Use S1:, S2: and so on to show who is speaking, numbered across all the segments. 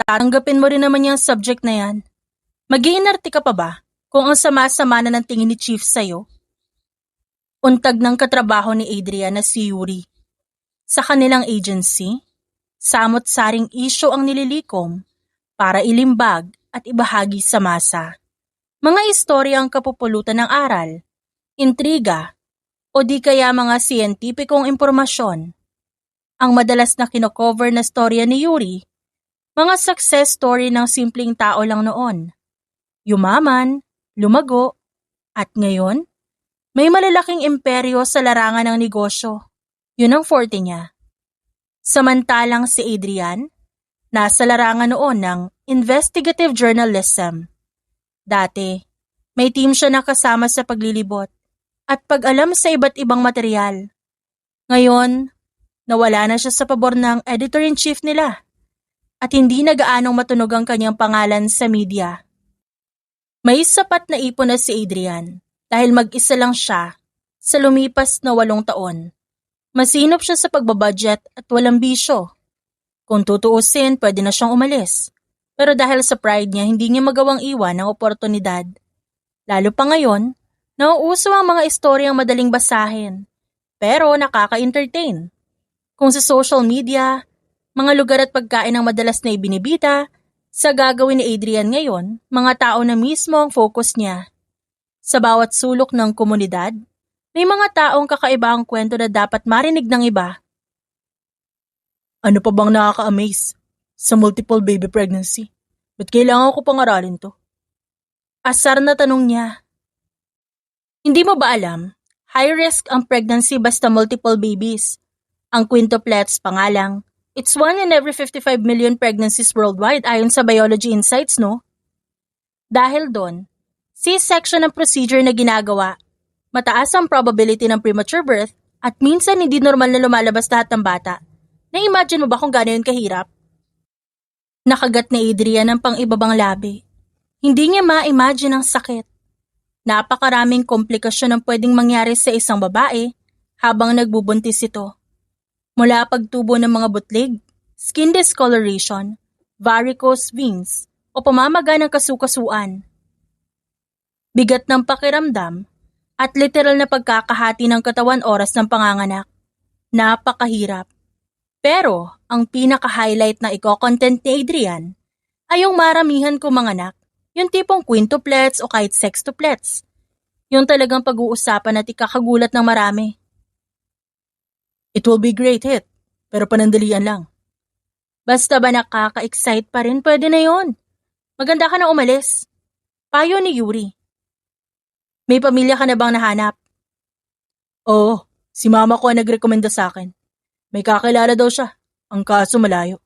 S1: tatanggapin mo rin naman yung subject na yan. Mag-iinarte ka pa ba kung ang sama-sama na ng tingin ni Chief sa'yo? Untag ng katrabaho ni Adrian na si Yuri. Sa kanilang agency, samot-saring isyo ang nililikom para ilimbag at ibahagi sa masa. Mga istorya ang kapupulutan ng aral, intriga, o di kaya mga siyentipikong impormasyon. Ang madalas na kinocover na storya ni Yuri, mga success story ng simpleng tao lang noon. Yumaman, lumago, at ngayon, may malalaking imperyo sa larangan ng negosyo. Yun ang forte niya. Samantalang si Adrian, nasa larangan noon ng investigative journalism. Dati, may team siya na kasama sa paglilibot at pag-alam sa iba't ibang material. Ngayon, nawala na siya sa pabor ng editor-in-chief nila at hindi na gaanong matunog ang kanyang pangalan sa media. May sapat na ipon na si Adrian dahil mag-isa lang siya sa lumipas na 8 taon. Masinop siya sa pagbabudget at walang bisyo. Kung tutuusin, pwede na siyang umalis. Pero dahil sa pride niya, hindi niya magawang iwan ang oportunidad. Lalo pa ngayon, nauuso ang mga istoryang madaling basahin, pero nakaka-entertain. Kung sa social media, mga lugar at pagkain ang madalas na ibinibita, sa gagawin ni Adrian ngayon, mga tao na mismo ang focus niya. Sa bawat sulok ng komunidad, may mga taong kakaiba ang kwento na dapat marinig ng iba. Ano pa bang nakaka-amaze sa multiple baby pregnancy? Ba't kailangan ko pang aralin to? Asar na tanong niya. Hindi mo ba alam, high risk ang pregnancy basta multiple babies. Ang quintuplets pangalang, it's 1 in every 55 million pregnancies worldwide ayon sa Biology Insights, no? Dahil doon, C-section ang procedure na ginagawa. Mataas ang probability ng premature birth at minsan hindi normal na lumalabas lahat ng bata. Na-imagine mo ba kung gano'n kahirap? Nakagat ni Adrian ang pang-ibabang labi. Hindi niya ma-imagine ang sakit. Napakaraming komplikasyon ang pwedeng mangyari sa isang babae habang nagbubuntis ito. Mula pagtubo ng mga butlig, skin discoloration, varicose veins, o pamamaga ng kasukasuan. Bigat ng pakiramdam at literal na pagkakahati ng katawan oras ng panganganak. Napakahirap. Pero ang pinaka-highlight na iko-content ni Adrian ay yung maramihan kong manganak, yung tipong quintuplets o kahit sextuplets. Yung talagang pag-uusapan at ikakagulat ng marami. It will be great hit, pero panandalian lang. Basta ba nakaka-excite pa rin, pwede na yon. Maganda ka na umalis. Payo ni Yuri. May pamilya ka na bang nahanap? Oo, si mama ko ang nagrekomenda sa akin. May kakilala daw siya. Ang kaso malayo.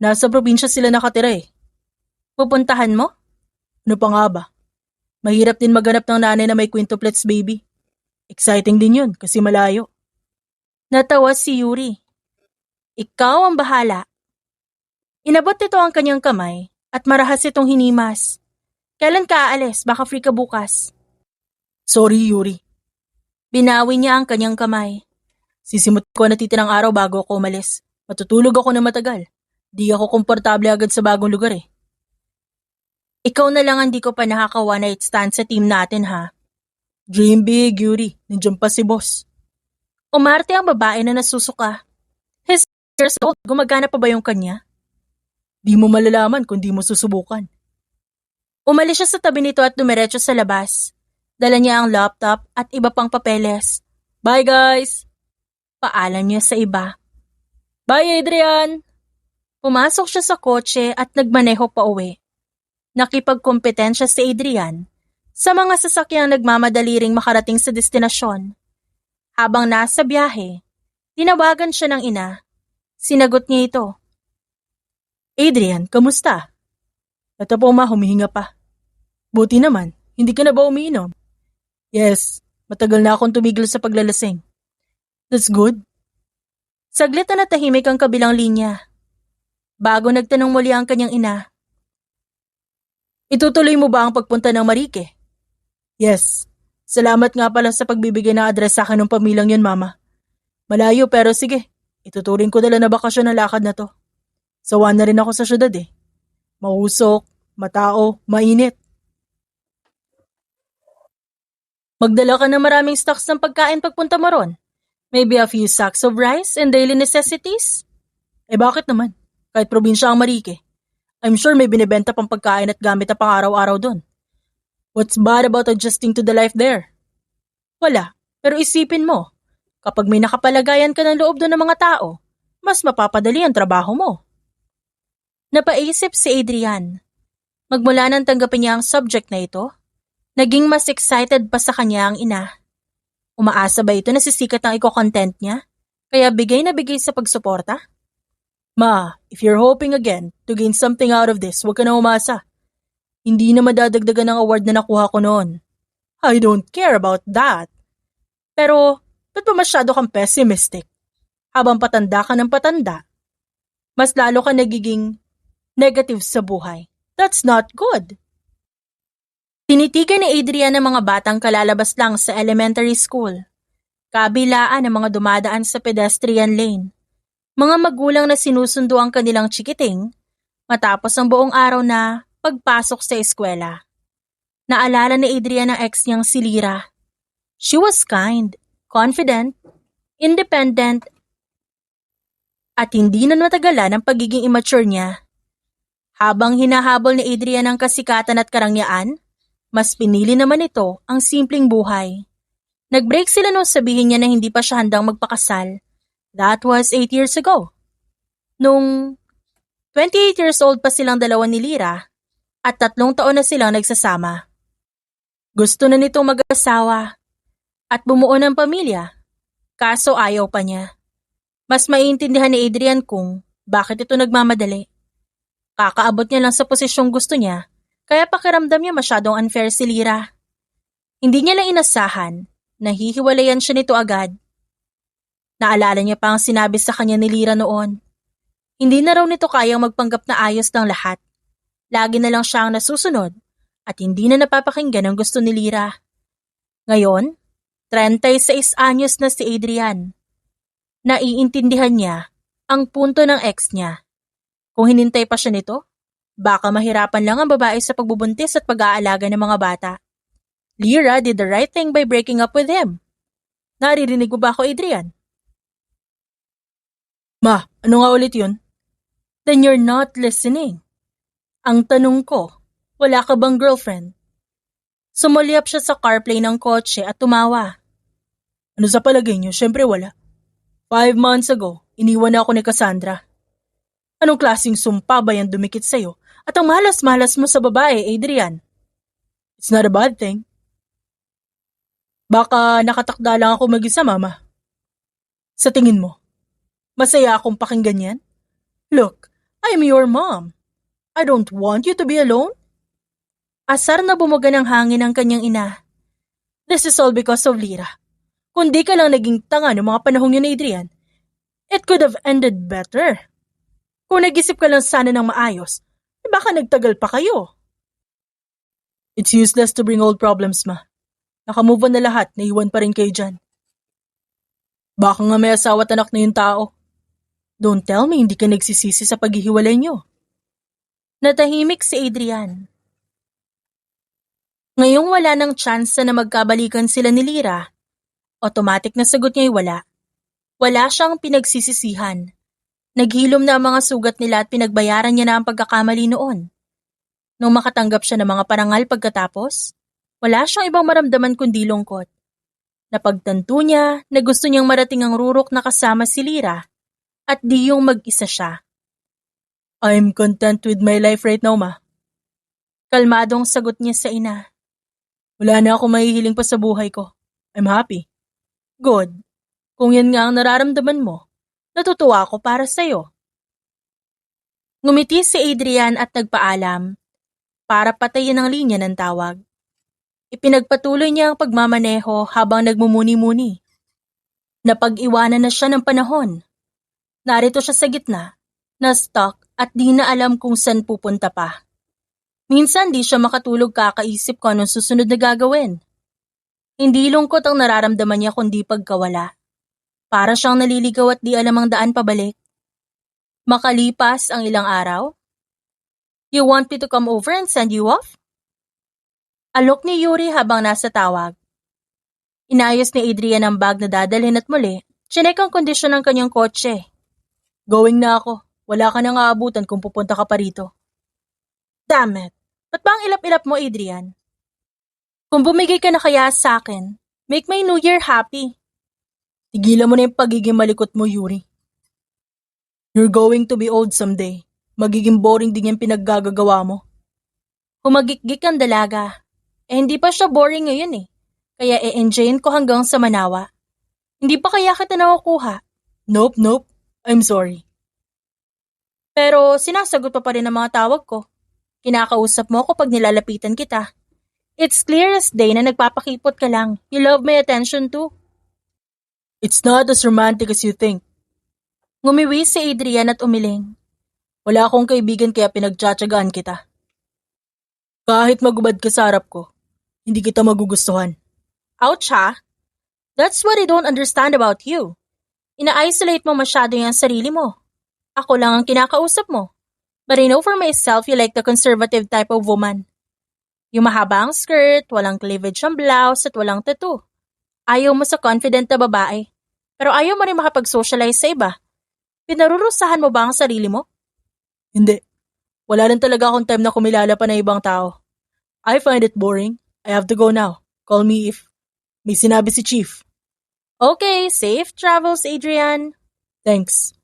S1: Nasa probinsya sila nakatira eh. Pupuntahan mo? Ano pa nga ba? Mahirap din maghanap ng nanay na may quintuplets baby. Exciting din yun kasi malayo. Natawa si Yuri. Ikaw ang bahala. Inabot nito ang kanyang kamay at marahas itong hinimas. Kailan ka aalis? Baka free ka bukas. Sorry, Yuri. Binawi niya ang kanyang kamay. Sisimot ko na titirang araw bago ako umalis. Matutulog ako na matagal. Di ako komportable agad sa bagong lugar eh. Ikaw na lang ang di ko pa nakaka-one night stand sa team natin ha. Dream big, Yuri. Nandiyan pa si boss. Umarte ang babae na nasusuka. His years old, gumagana pa ba yung kanya? Di mo malalaman kung di mo susubukan. Umalis siya sa tabi nito at dumiretso sa labas. Dala niya ang laptop at iba pang papeles. Bye guys! Paalam niya sa iba. Bye Adrian! Pumasok siya sa kotse at nagmaneho pa uwi. Nakipagkompetensya si Adrian sa mga sasakyang nagmamadali ring makarating sa destinasyon. Habang nasa biyahe, tinawagan siya ng ina. Sinagot niya ito. Adrian, kamusta? Ito po ma, humihinga pa. Buti naman, hindi ka na ba umiinom? Yes, matagal na akong tumigil sa paglalasing. That's good. Saglit na natahimik ang kabilang linya. Bago nagtanong muli ang kanyang ina. Itutuloy mo ba ang pagpunta ng Marique? Yes. Salamat nga pala sa pagbibigay ng address sa akin ng pamilyang yun, mama. Malayo pero sige, ituturing ko dala na bakasyon ng lakad na to. Sawa na rin ako sa syudad eh. Mausok, matao, mainit. Magdala ka ng maraming stocks ng pagkain pagpunta mo ron. Maybe a few sacks of rice and daily necessities? Eh bakit naman? Kahit probinsya ang Marike. I'm sure may binibenta pang pagkain at gamit na pang araw-araw doon. What's bad about adjusting to the life there? Wala. Pero isipin mo, kapag may nakapalagayan ka ng loob doon ng mga tao, mas mapapadali ang trabaho mo. Napaisip si Adrian. Magmula nang tanggapin niya ang subject na ito, naging mas excited pa sa kanya ang ina. Umaasa ba ito na sisikat ang iko-content niya? Kaya bigay na bigay sa pagsuporta? Ma, if you're hoping again to gain something out of this, huwag ka na umasa. Hindi na madadagdagan ng award na nakuha ko noon. I don't care about that. Pero, ba't ba masyado kang pessimistic? Habang patanda ka ng patanda, mas lalo ka nagiging negative sa buhay. That's not good. Tinitigan ni Adrian ang mga batang kalalabas lang sa elementary school. Kabilaan ang mga dumadaan sa pedestrian lane. Mga magulang na sinusundo ang kanilang chikiting matapos ang buong araw na pagpasok sa eskwela. Naalala ni Adrian ang ex niyang si Lyra. She was kind, confident, independent, at hindi na matagalan ang pagiging immature niya. Habang hinahabol ni Adrian ang kasikatan at karangyaan, mas pinili naman ito ang simpleng buhay. Nag-break sila nung sabihin niya na hindi pa siya handang magpakasal. That was 8 years ago. Nung 28 years old pa silang dalawa ni Lyra at 3 taon na silang nagsasama. Gusto na nitong mag-asawa at bumuo ng pamilya, kaso ayaw pa niya. Mas maiintindihan ni Adrian kung bakit ito nagmamadali. Kakaabot niya lang sa posisyong gusto niya, kaya pakiramdam niya masyadong unfair si Lyra. Hindi niya lang inasahan na hihiwalayan siya nito agad. Naalala niya pa ang sinabi sa kanya ni Lyra noon. Hindi na raw nito kayang magpanggap na ayos ng lahat. Lagi na lang siya ang nasusunod at hindi na napapakinggan ang gusto ni Lyra. Ngayon, 36 anyos na si Adrian. Naiintindihan niya ang punto ng ex niya. Kung hinintay pa siya nito, baka mahirapan lang ang babae sa pagbubuntis at pag-aalaga ng mga bata. Lyra did the right thing by breaking up with him. Naririnig mo ba ako, Adrian? Ma, ano nga ulit yun? Then you're not listening. Ang tanong ko, wala ka bang girlfriend? Sumulyap siya sa CarPlay ng kotse at tumawa. Ano sa palagay niyo? Siyempre wala. 5 months ago, iniwan na ako ni Cassandra. Anong klaseng sumpa ba yan dumikit sa'yo? At ang malas-malas mo sa babae, Adrian? It's not a bad thing. Baka nakatakda lang ako mag-isa, Mama. Sa tingin mo, masaya akong pakinggan yan? Look, I'm your mom. I don't want you to be alone. Asar na bumuga ng hangin ang kanyang ina. This is all because of Lyra. Kung di ka lang naging tanga noong mga panahong yun, Adrian, it could have ended better. Kung nag-isip ka lang sana ng maayos, baka nagtagal pa kayo. It's useless to bring old problems, Ma. Nakamove on na lahat, naiwan pa rin kayo dyan. Baka nga may asawa at anak na yung tao. Don't tell me hindi ka nagsisisi sa paghihiwalay nyo. Natahimik si Adrian. Ngayong wala ng tsansa na magkabalikan sila ni Lyra, automatic na sagot niya ay wala. Wala siyang pinagsisisihan. Naghilom na ang mga sugat nila at pinagbayaran niya na ang pagkakamali noon. Nung makatanggap siya ng mga parangal pagkatapos, wala siyang ibang maramdaman kundi lungkot. Napagtanto niya na gusto niyang marating ang rurok na kasama si Lyra at di yung mag-isa siya. I'm content with my life right now, Ma. Kalmadong sagot niya sa ina. Wala na akong mahihiling pa sa buhay ko. I'm happy. Good. Kung yan nga ang nararamdaman mo, natutuwa ako para sa'yo. Ngumiti si Adrian at nagpaalam para patayin ang linya ng tawag. Ipinagpatuloy niya ang pagmamaneho habang nagmumuni-muni. Napag-iwanan na siya ng panahon. Narito siya sa gitna, na-stuck at di na alam kung saan pupunta pa. Minsan di siya makatulog kakaisip ko anong susunod na gagawin. Hindi lungkot ang nararamdaman niya kundi pagkawala. Para siyang naliligaw at di alam ang daan pabalik. Makalipas ang ilang araw, You want me to come over and send you off? Alok ni Yuri habang nasa tawag. Inayos ni Adrian ang bag na dadalhin at muli, chinek ang kondisyon ng kanyang kotse. Going na ako. Wala ka nang aabutan kung pupunta ka pa rito. Damn it! Ba't ba ang ilap-ilap mo, Adrian? Kung bumigay ka na kaya sa akin, make my New Year happy. Tigilan mo na yung pagiging malikot mo, Yuri. You're going to be old someday. Magiging boring din yung pinaggagawa mo. Humagikgik ang dalaga. Hindi pa siya boring ngayon eh. Kaya e-enjoyin ko hanggang sa manawa. Hindi pa kaya kita nakukuha? Nope. I'm sorry. Pero sinasagot pa rin ang mga tawag ko. Kinakausap mo ako pag nilalapitan kita. It's clear as day na nagpapakipot ka lang. You love my attention too. It's not as romantic as you think. Ngumiwi si Adrian at umiling. Wala akong kaibigan kaya pinagtsatsagaan kita. Kahit magubad ka sa harap ko, hindi kita magugustuhan. Ouch ha? That's what I don't understand about you. Ina-isolate mo masyado yung sarili mo. Ako lang ang kinakausap mo. But I know for myself you like the conservative type of woman. Yung mahaba ang skirt, walang cleavage ang blouse at walang tattoo. Ayaw mo sa confident na babae. Pero ayaw mo rin makapag-socialize sa iba. Pinarurusahan mo ba ang sarili mo? Hindi. Wala rin talaga akong time na kumilala pa ng ibang tao. I find it boring. I have to go now. Call me if may sinabi si Chief. Okay, safe travels, Adrian. Thanks.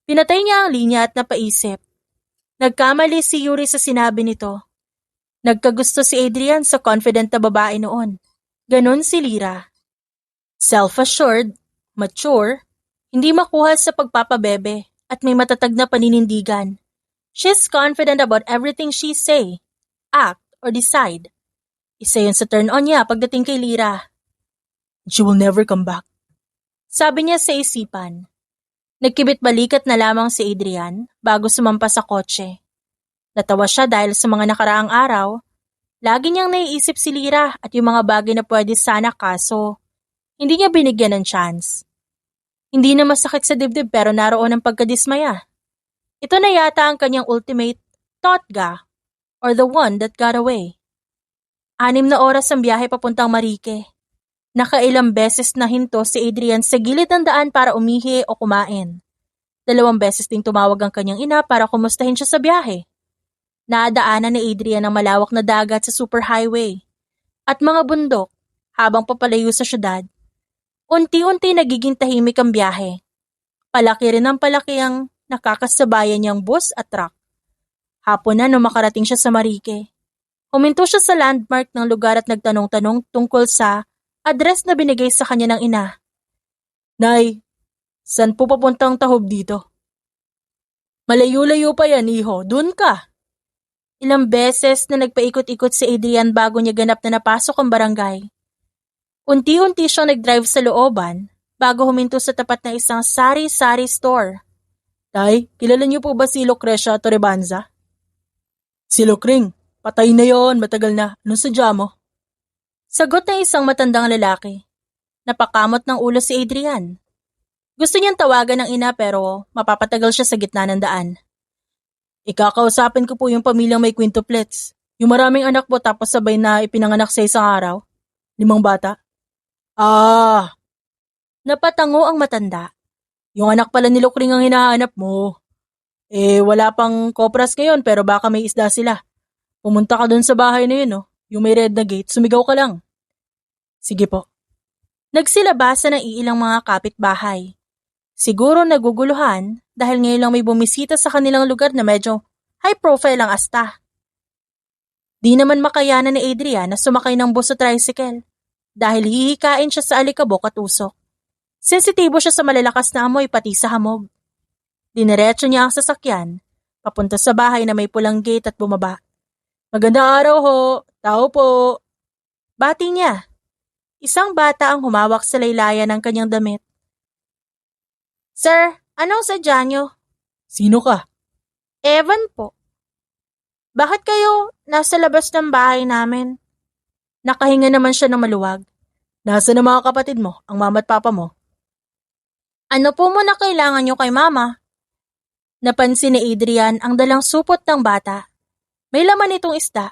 S1: Pinatay niya ang linya at napaisip. Nagkamali si Yuri sa sinabi nito. Nagkagusto si Adrian sa confident na babae noon. Ganon si Lyra. Self-assured, mature, hindi makuha sa pagpapabebe at may matatag na paninindigan. She's confident about everything she say, act, or decide. Isa yun sa turn-on niya pagdating kay Lyra. She will never come back. Sabi niya sa isipan. Nagkibit-balikat na lamang si Adrian bago sumampa sa kotse. Natawa siya dahil sa mga nakaraang araw, lagi niyang naiisip si Lyra at yung mga bagay na pwede sana kaso hindi niya binigyan ng chance. Hindi na masakit sa dibdib pero naroon ang pagkadismaya. Ito na yata ang kanyang ultimate totga or the one that got away. 6 na oras ang biyahe papuntang Marique. Nakailang beses na hinto si Adrian sa gilid ng daan para umihi o kumain. 2 beses ding tumawag ang kanyang ina para kumustahin siya sa biyahe. Naadaanan ni Adrian ang malawak na dagat sa superhighway at mga bundok habang papalayo sa syudad. Unti-unti nagiging tahimik ang biyahe. Palaki rin ang palaki ang nakakasabayan niyang bus at truck. Hapon na nung makarating siya sa Marique. Huminto siya sa landmark ng lugar at nagtanong-tanong tungkol sa address na binigay sa kanya ng ina. Nay, saan po papuntang tahob dito? Malayo-layo pa yan, iho. Dun ka. Ilang beses na nagpaikot-ikot si Adrian bago niya ganap na napasok ang barangay. Unti-unti siyang nag-drive sa looban bago huminto sa tapat na isang sari-sari store. Tay, kilala niyo po ba si Lucrecia Torrebanza? Si Lucring, patay na yon, matagal na. Anong sadya mo? Sagot ng isang matandang lalaki. Napakamot ng ulo si Adrian. Gusto niyang tawagan ng ina pero mapapatagal siya sa gitna ng daan. Ikakausapin ko po yung pamilyang may quintuplets. Yung maraming anak po tapos sabay na ipinanganak sa isang araw. 5 bata. Napatango ang matanda. Yung anak pala ni Lucring ang hinahanap mo. Wala pang kopras ngayon pero baka may isda sila. Pumunta ka dun sa bahay na yun, yung may red na gate, sumigaw ka lang. Sige po. Nagsilabasan ng iilang mga kapitbahay. Siguro naguguluhan dahil ngayon lang may bumisita sa kanilang lugar na medyo high profile ang asta. Di naman makayanan ni Adrian na sumakay ng bus o tricycle dahil hihikain siya sa alikabok at usok. Sensitibo siya sa malalakas na amoy pati sa hamog. Diniretso niya ang sasakyan, papunta sa bahay na may pulang gate at bumaba. Magandang araw ho, tao po. Bati niya. Isang bata ang humawak sa laylayan ng kanyang damit. Sir, anong sadya niyo? Sino ka? Evan po. Bakit kayo nasa labas ng bahay namin? Nakahinga naman siya ng maluwag. Nasa na mga kapatid mo, ang mama at papa mo? Ano po muna kailangan niyo kay mama? Napansin ni Adrian ang dalang supot ng bata. May laman itong isda.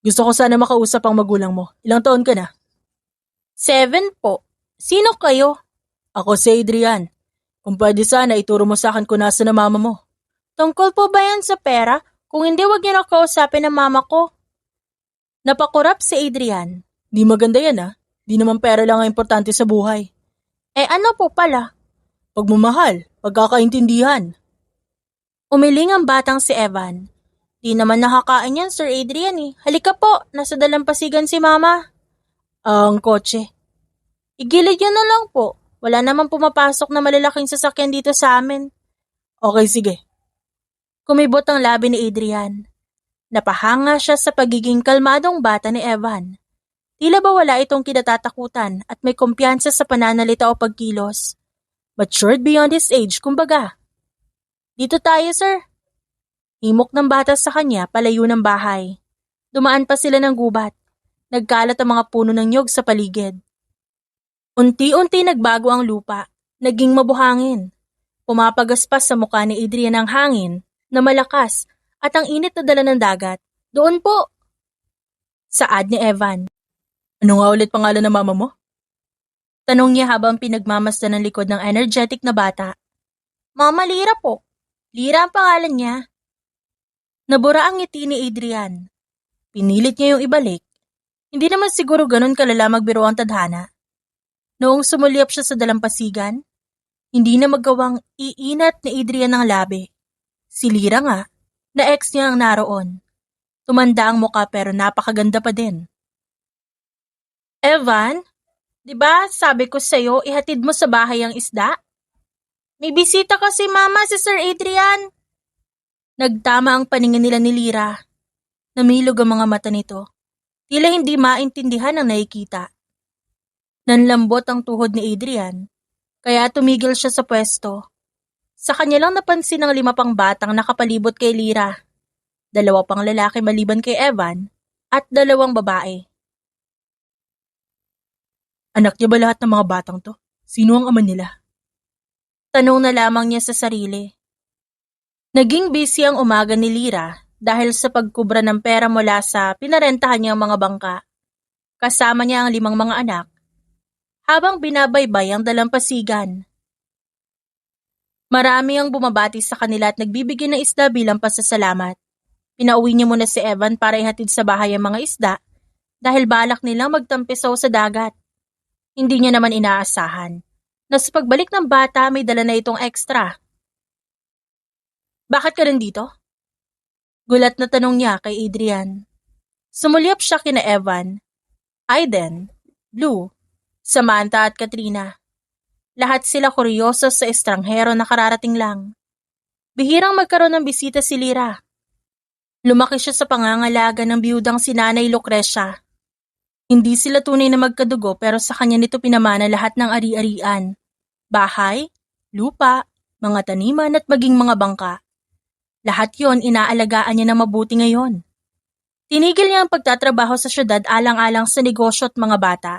S1: Gusto ko sana makausap ang magulang mo. Ilang taon ka na? 7 po. Sino kayo? Ako si Adrian. Kung pwede sana ituro mo sa akin kung nasa na mama mo. Tungkol po ba yan sa pera? Kung hindi, wag niyo na kausapin ng mama ko. Napakurap si Adrian. Di maganda yan ah. Di naman pera lang ang importante sa buhay. Ano po pala? Pagmamahal, pagkakaintindihan. Umiling ang batang si Evan. Di naman nakakain yan, Sir Adrian eh. Halika po, nasa dalampasigan si mama. Ang kotse. Igilid yun na lang po. Wala naman pumapasok na malalaking sasakyan dito sa amin. Okay, sige. Kumibot ang labi ni Adrian. Napahanga siya sa pagiging kalmadong bata ni Evan. Tila ba wala itong kinatatakutan at may kumpiyansa sa pananalita o pagkilos. Matured beyond his age, kumbaga. Dito tayo, sir. Himok ng bata sa kanya palayo ng bahay. Dumaan pa sila ng gubat. Nagkalat ang mga puno ng nyog sa paligid. Unti-unti nagbago ang lupa. Naging mabuhangin. Pumapagaspas sa mukha ni Adrian ang hangin na malakas at ang init na dala ng dagat. Doon po. Saad ni Evan. Ano nga ulit pangalan ng mama mo? Tanong niya habang pinagmamasdan ng likod ng energetic na bata. Mama Lira po. Lira ang pangalan niya. Nabura ang ngiti ni Adrian. Pinilit niya yung ibalik. Hindi naman siguro ganun kalala magbiro ang tadhana. Noong sumulyap siya sa dalampasigan, hindi na magawang iinat ni Adrian ng labi. Si Lira nga, na ex niya ang naroon. Tumanda ang muka pero napakaganda pa din. Evan, di ba sabi ko sa'yo ihatid mo sa bahay ang isda? May bisita kasi mama si Sir Adrian. Nagtama ang paningin nila ni Lira. Namilog ang mga mata nito. Tila hindi maintindihan ang nakikita. Nanlambot ang tuhod ni Adrian, kaya tumigil siya sa pwesto. Sa kanya lang napansin ang 5 pang batang nakapalibot kay Lira. 2 pang lalaki maliban kay Evan at 2 babae. Anak niya ba lahat ng mga batang to? Sino ang ama nila? Tanong na lamang niya sa sarili. Naging busy ang umaga ni Lira dahil sa pagkubra ng pera mula sa pinarentahan niyang mga bangka. Kasama niya ang 5 mga anak habang binabaybay ang dalampasigan. Marami ang bumabati sa kanila at nagbibigay ng isda bilang pasasalamat. Pinauwi niya muna si Evan para ihatid sa bahay ang mga isda dahil balak nilang magtampisaw sa dagat. Hindi niya naman inaasahan na sa pagbalik ng bata may dala na itong extra. Bakit ka nandito? Gulat na tanong niya kay Adrian. Sumulyap siya kina Evan, Aiden, Blue, Samantha at Katrina. Lahat sila kuryoso sa estranghero na kararating lang. Bihirang magkaroon ng bisita si Lira. Lumaki siya sa pangangalaga ng biyudang si Nanay Lucrecia. Hindi sila tunay na magkadugo pero sa kanya nito pinamana lahat ng ari-arian. Bahay, lupa, mga taniman at maging mga bangka. Lahat yon inaalagaan niya na mabuti ngayon. Tinigil niya ang pagtatrabaho sa syudad alang-alang sa negosyo at mga bata.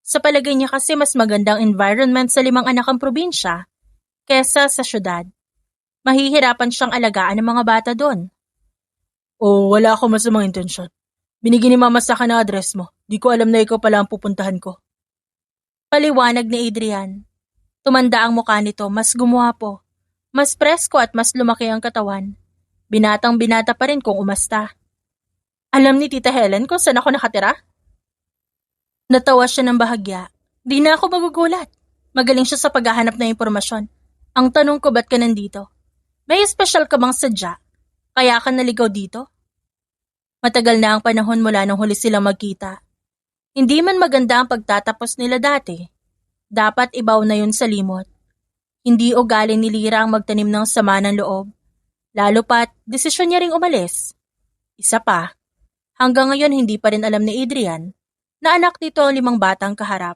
S1: Sa palagay niya kasi mas magandang environment sa 5 anak ang probinsya kesa sa syudad. Mahihirapan siyang alagaan ng mga bata doon. Wala ako masamang intensyon. Binigyan ni mama sa akin ang address mo. Di ko alam na ikaw pala ang pupuntahan ko. Paliwanag ni Adrian. Tumanda ang mukha nito, mas gumuwapo. Mas presko at mas lumaki ang katawan. Binatang-binata pa rin kung umasta. Alam ni Tita Helen kung saan ako nakatira? Natawa siya ng bahagya. Di na ako magugulat. Magaling siya sa paghahanap ng impormasyon. Ang tanong ko, ba't ka nandito? May espesyal ka bang sadya? Kaya ka naligaw dito? Matagal na ang panahon mula nung huli silang magkita. Hindi man maganda ang pagtatapos nila dati. Dapat ibaw na yun sa limot. Hindi ugali ni Lira ang magtanim ng sama ng loob. Lalo pat, desisyon niya ring umalis. Isa pa, hanggang ngayon hindi pa rin alam ni Adrian na anak nito ang 5 batang kaharap.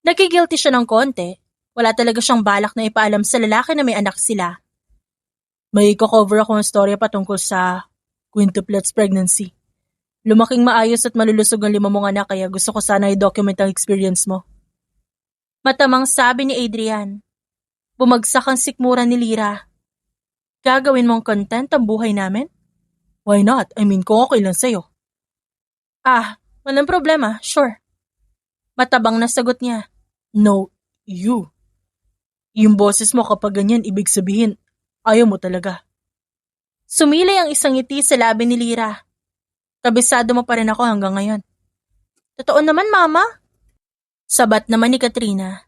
S1: Nagigilty siya ng konti. Wala talaga siyang balak na ipaalam sa lalaki na may anak sila. May cover ako ng storya patungkol sa quintuplets pregnancy. Lumaking maayos at malulusog ang 5 mong anak kaya gusto ko sana i-document ang experience mo. Matamang sabi ni Adrian. Bumagsak ang sikmura ni Lira. Gagawin mong content ang buhay namin? Why not? I mean, kung okay lang sa'yo. Walang problema, sure. Matabang na sagot niya. No, you. Yung boses mo kapag ganyan, ibig sabihin, ayaw mo talaga. Sumilay ang isang ngiti sa labi ni Lyra. Kabisado mo pa rin ako hanggang ngayon. Totoo naman, Mama. Sabat naman ni Katrina.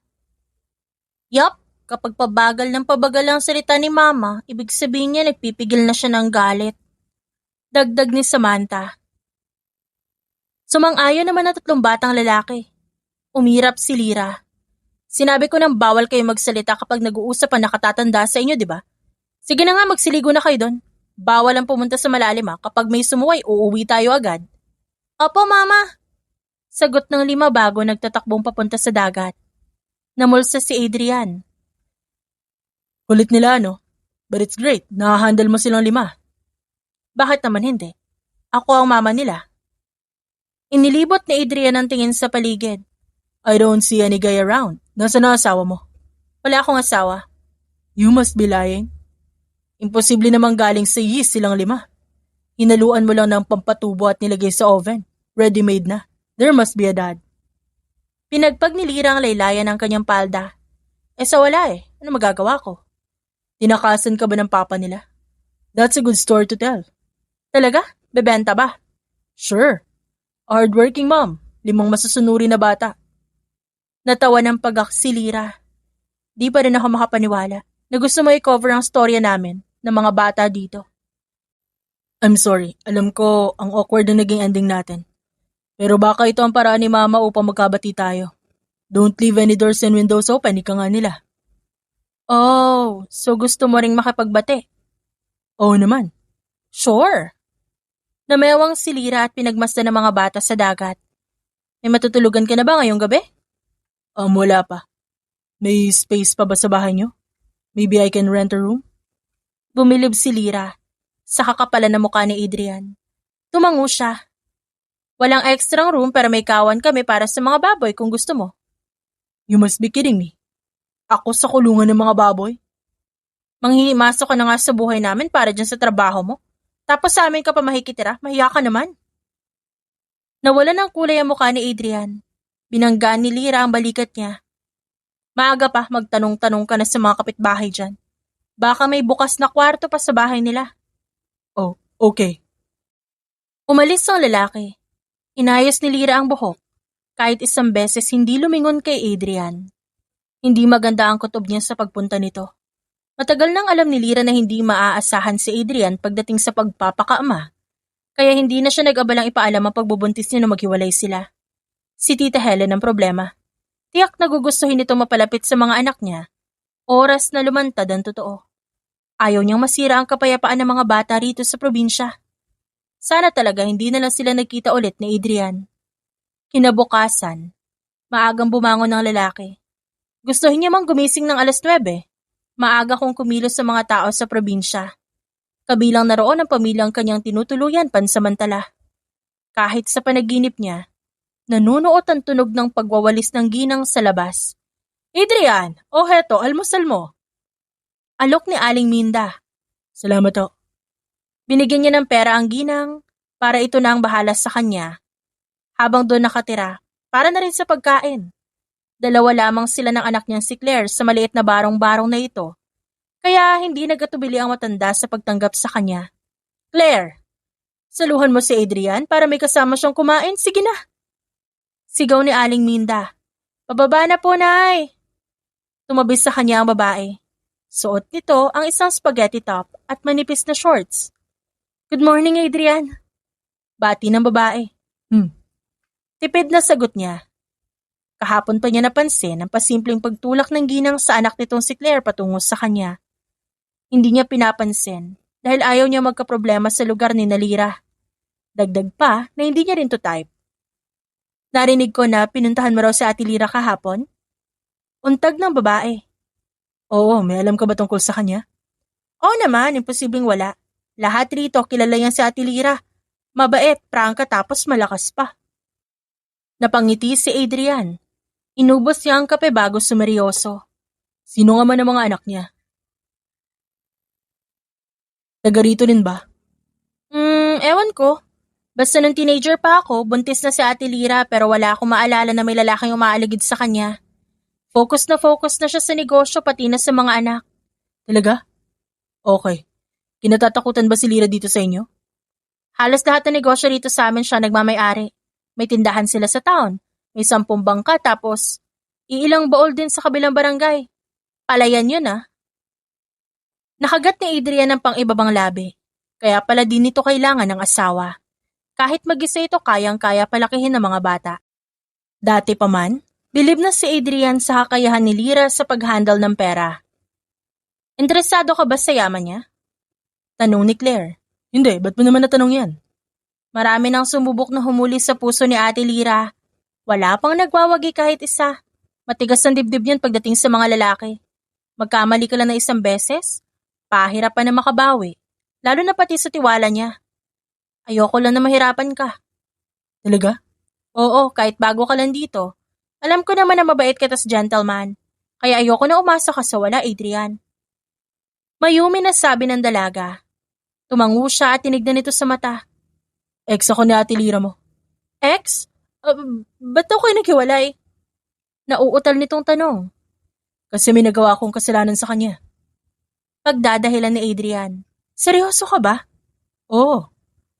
S1: Yup, kapag pabagal ng pabagal ang salita ni Mama, ibig sabihin niya nagpipigil na siya ng galit. Dagdag ni Samantha. Sumang-ayon naman ang tatlong batang lalaki. Umirap si Lyra. Sinabi ko nang bawal kayo magsalita kapag nag-uusap ang nakatatanda sa inyo, di ba? Sige na nga, magsiligo na kayo doon. Bawal ang pumunta sa malalim kapag may sumuway, uuwi tayo agad. Opo, Mama. Sagot ng 5 bago nagtatakbong papunta sa dagat. Namulsa si Adrian. Kulit nila, no? But it's great, nakahandle mo silang 5. Bakit naman hindi? Ako ang mama nila. Inilibot ni Adrian ang tingin sa paligid. I don't see any guy around. Nasaan ang asawa mo? Wala akong asawa. You must be lying. Imposible namang galing sa yeast silang 5. Hinaluan mo lang ng pampatubo at nilagay sa oven. Ready-made na. There must be a dad. Pinagpag ni Lyra ang laylayan ng kanyang palda. Sa wala Ano magagawa ko? Tinakasan ka ba ng papa nila? That's a good story to tell. Talaga? Bebenta ba? Sure. A hardworking mom. 5 masusunuri na bata. Natawa ng pagak si Lyra. Di pa rin ako makapaniwala na gusto mo i-cover ang storya namin ng mga bata dito. I'm sorry. Alam ko ang awkward na naging ending natin. Pero baka ito ang paraan ni Mama upang magkabati tayo. Don't leave any doors and windows open, ika nga nila. Oh, so gusto mo ring makipagbati? Oo naman. Sure. Namewang si Lyra at pinagmasdan ng mga bata sa dagat. May matutulugan ka na ba ngayong gabi? Wala pa. May space pa ba sa bahay niyo? Maybe I can rent a room? Bumilib si Lyra sa kakapalan na mukha ni Adrian. Tumango siya. Walang extra room pero may kawan kami para sa mga baboy kung gusto mo. You must be kidding me. Ako sa kulungan ng mga baboy? Manghihimasok ka na nga sa buhay namin para dyan sa trabaho mo. Tapos sa amin ka pa mahikitira, mahiya ka naman. Nawala ng kulay ang mukha ni Adrian. Binanggaan ni Lyra ang balikat niya. Maaga pa, magtanong-tanong ka na sa mga kapitbahay dyan. Baka may bukas na kwarto pa sa bahay nila. Oh, okay. Umalis ang lalaki. Inayos ni Lyra ang buhok. Kahit isang beses hindi lumingon kay Adrian. Hindi maganda ang kutob niya sa pagpunta nito. Matagal nang alam ni Lyra na hindi maaasahan si Adrian pagdating sa pagpapakaama. Kaya hindi na siya nag-abalang ipaalam ang pagbubuntis niya na maghiwalay sila. Si Tita Helen ang problema. Tiyak nagugustuhin nito mapalapit sa mga anak niya. Oras na lumantad ang totoo. Ayaw niyang masira ang kapayapaan ng mga bata rito sa probinsya. Sana talaga hindi na lang sila nagkita ulit ni Adrian. Kinabukasan, maagang bumangon ng lalaki. Gustuhin niya mang gumising ng 9:00. Maaga kong kumilos sa mga tao sa probinsya. Kabilang na roon ang pamilyang kanyang tinutuluyan pansamantala. Kahit sa panaginip niya, nanunuot ang tunog ng pagwawalis ng ginang sa labas. Adrian, heto, almusal mo. Alok ni Aling Minda. Salamat ho. Binigyan niya ng pera ang ginang para ito na ang bahala sa kanya. Habang doon nakatira, para na rin sa pagkain. 2 lamang sila ng anak niyang si Claire sa maliit na barong-barong na ito. Kaya hindi nagatubili ang matanda sa pagtanggap sa kanya. Claire, saluhan mo si Adrian para may kasama siyang kumain, sige na. Sigaw ni Aling Minda. Pababa na po, Nay. Tumabi sa kanya ang babae. Suot nito ang isang spaghetti top at manipis na shorts. Good morning, Adrian. Bati ng babae. Tipid na sagot niya. Kahapon pa niya napansin ang pasimpleng pagtulak ng ginang sa anak nitong si Claire patungo sa kanya. Hindi niya pinapansin dahil ayaw niya magkaproblema sa lugar ni Lyra. Dagdag pa na hindi niya rin to type. Narinig ko na pinuntahan mo raw si Ate Lyra kahapon? Untag ng babae. Oo, may alam ka ba tungkol sa kanya? Oo naman, imposibleng wala. Lahat rito kilala niya si Ate Lyra. Mabait, prangka tapos malakas pa. Napangiti si Adrian. Inubos niya ang kape bago sumeryoso. Sino nga man ang mga anak niya? Taga rito din ba? Ewan ko. Basta nung teenager pa ako, buntis na si Ate Lira pero wala akong maalala na may lalaking umaaligid sa kanya. Focus na siya sa negosyo pati na sa mga anak. Talaga? Okay. Kinatatakutan ba si Lira dito sa inyo? Halos lahat ng negosyo rito sa amin siya nagmamay-ari. May tindahan sila sa town. May 10 bangka tapos iilang baol din sa kabilang barangay. Palayan yun ah. Nakagat ni Adrian ng pang-ibabang labi. Kaya pala din nito kailangan ng asawa. Kahit mag-isa ito kayang-kaya palakihin ng mga bata. Dati pa man, bilib na si Adrian sa kakayahan ni Lira sa pag-handle ng pera. Interesado ka ba sa yaman niya? Tanong ni Claire. Hindi, ba't mo naman natanong yan? Marami nang sumubok na humuli sa puso ni Ate Lira. Wala pang nagwawagi kahit isa. Matigas ang dibdib niyan pagdating sa mga lalaki. Magkamali ka lang na isang beses, pahirapan na makabawi. Lalo na pati sa tiwala niya. Ayoko lang na mahirapan ka. Talaga? Oo, kahit bago ka lang dito. Alam ko naman na mabait ka tas gentleman. Kaya ayoko na umasa ka sa wala, Adrian. Mayumi na sabi ng dalaga. Tumango siya at tinignan ito sa mata. Ex ako ni Ate Lira mo. Ex? Ba't ako kayo naghiwalay? Nauutal nitong tanong. Kasi may nagawa akong kasalanan sa kanya. Pagdadahilan ni Adrian. Seryoso ka ba? Oo.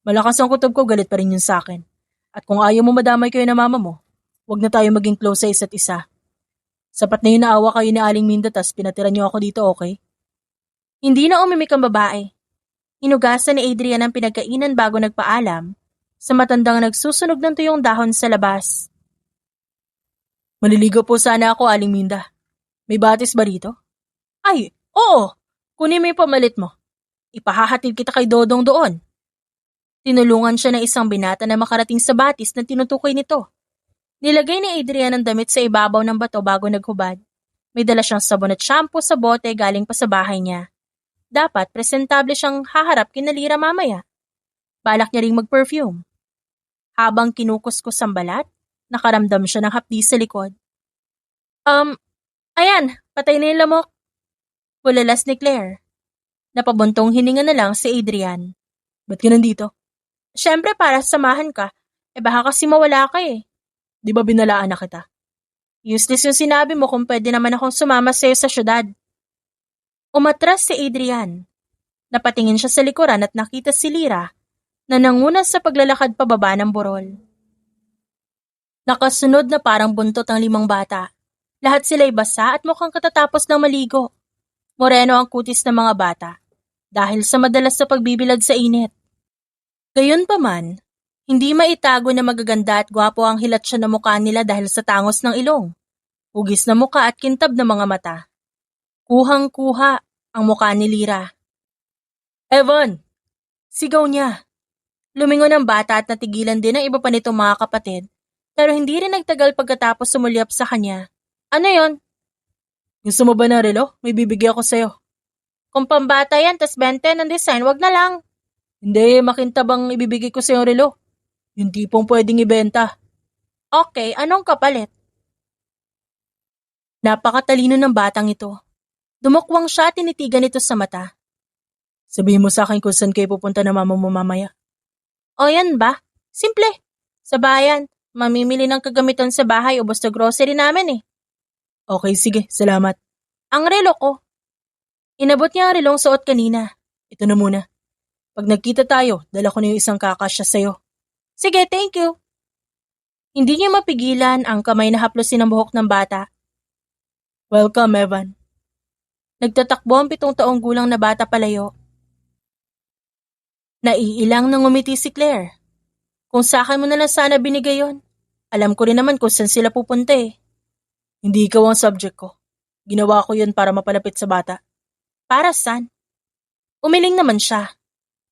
S1: Malakas ang kutob ko, galit pa rin yun sa akin. At kung ayaw mo madamay kayo na mama mo, huwag na tayo maging close sa isa't isa. Sapat na yun naawa kayo ni Aling Minda tas pinatira niyo ako dito, okay? Hindi na umimik ang babae. Hinugasan ni Adrian ang pinagkainan bago nagpaalam sa matandang nagsusunog ng tuyong dahon sa labas. Maliligo po sana ako, Aling Minda. May batis ba rito? Ay, oo. Kunin mo yung pamalit mo. Ipahahatid kita kay Dodong doon. Tinulungan siya ng isang binata na makarating sa batis na tinutukoy nito. Nilagay ni Adrian ang damit sa ibabaw ng bato bago naghubad. May dala siyang sabon at shampoo sa bote galing pa sa bahay niya. Dapat presentable siyang haharap kina Lira mamaya. Balak niya ring mag-perfume. Habang kinukuskus ang balat, nakaramdam siya ng hapdi sa likod. Ayan, patay na yung lamok. Bulalas ni Claire. Napabuntong hininga na lang si Adrian. Ba't ka nandito? Siyempre para samahan ka. Baka kasi mawala ka eh. Di ba binalaan na kita? Useless yung sinabi mo kung pwede naman akong sumama sa'yo sa syudad. Umatras si Adrian. Napatingin siya sa likuran at nakita si Lira na nanguna sa paglalakad pababa ng burol. Nakasunod na parang buntot ang 5 bata. Lahat sila'y basa at mukhang katatapos ng maligo. Moreno ang kutis ng mga bata dahil sa madalas na pagbibilad sa init. Gayunpaman, hindi maitago na magaganda at gwapo ang hilat siya na mukha nila dahil sa tangos ng ilong, hugis na muka at kintab ng mga mata. Kuhang-kuha ang mukha ni Lira. Evan! Sigaw niya. Lumingon ang bata at natigilan din ang iba pa nitong mga kapatid, pero hindi rin nagtagal pagkatapos sumulyap sa kanya. Ano yon? Gusto mo ba ng relo? May bibigyan ako sa'yo. Kung pambata yan, tas 20 ng design, wag na lang. Hindi, makintabang ibibigay ko sa'yo relo. Yung tipong pwedeng ibenta. Okay, anong kapalit? Napakatalino ng batang ito. Dumukwang siya at tinitigan ito sa mata. Sabihin mo sa akin kung saan kayo pupunta na mama mo mamaya. O yan ba? Simple. Sa bayan, mamimili ng kagamitan sa bahay o basta grocery namin eh. Okay, sige, salamat. Ang relo ko. Inabot niya ang relong suot kanina. Ito na muna. Pag nagkita tayo, dala ko na yung isang kakasya sa'yo. Sige, thank you. Hindi niya mapigilan ang kamay na haplosin ang buhok ng bata. Welcome, Evan. Nagtatakbo ang 7 taong gulang na bata palayo. Naiilang nang ngumiti si Claire. Kung sa akin mo na lang sana binigay yon. Alam ko rin naman kung saan sila pupunta eh. Hindi ikaw ang subject ko. Ginawa ko yun para mapalapit sa bata. Para saan? Umiling naman siya.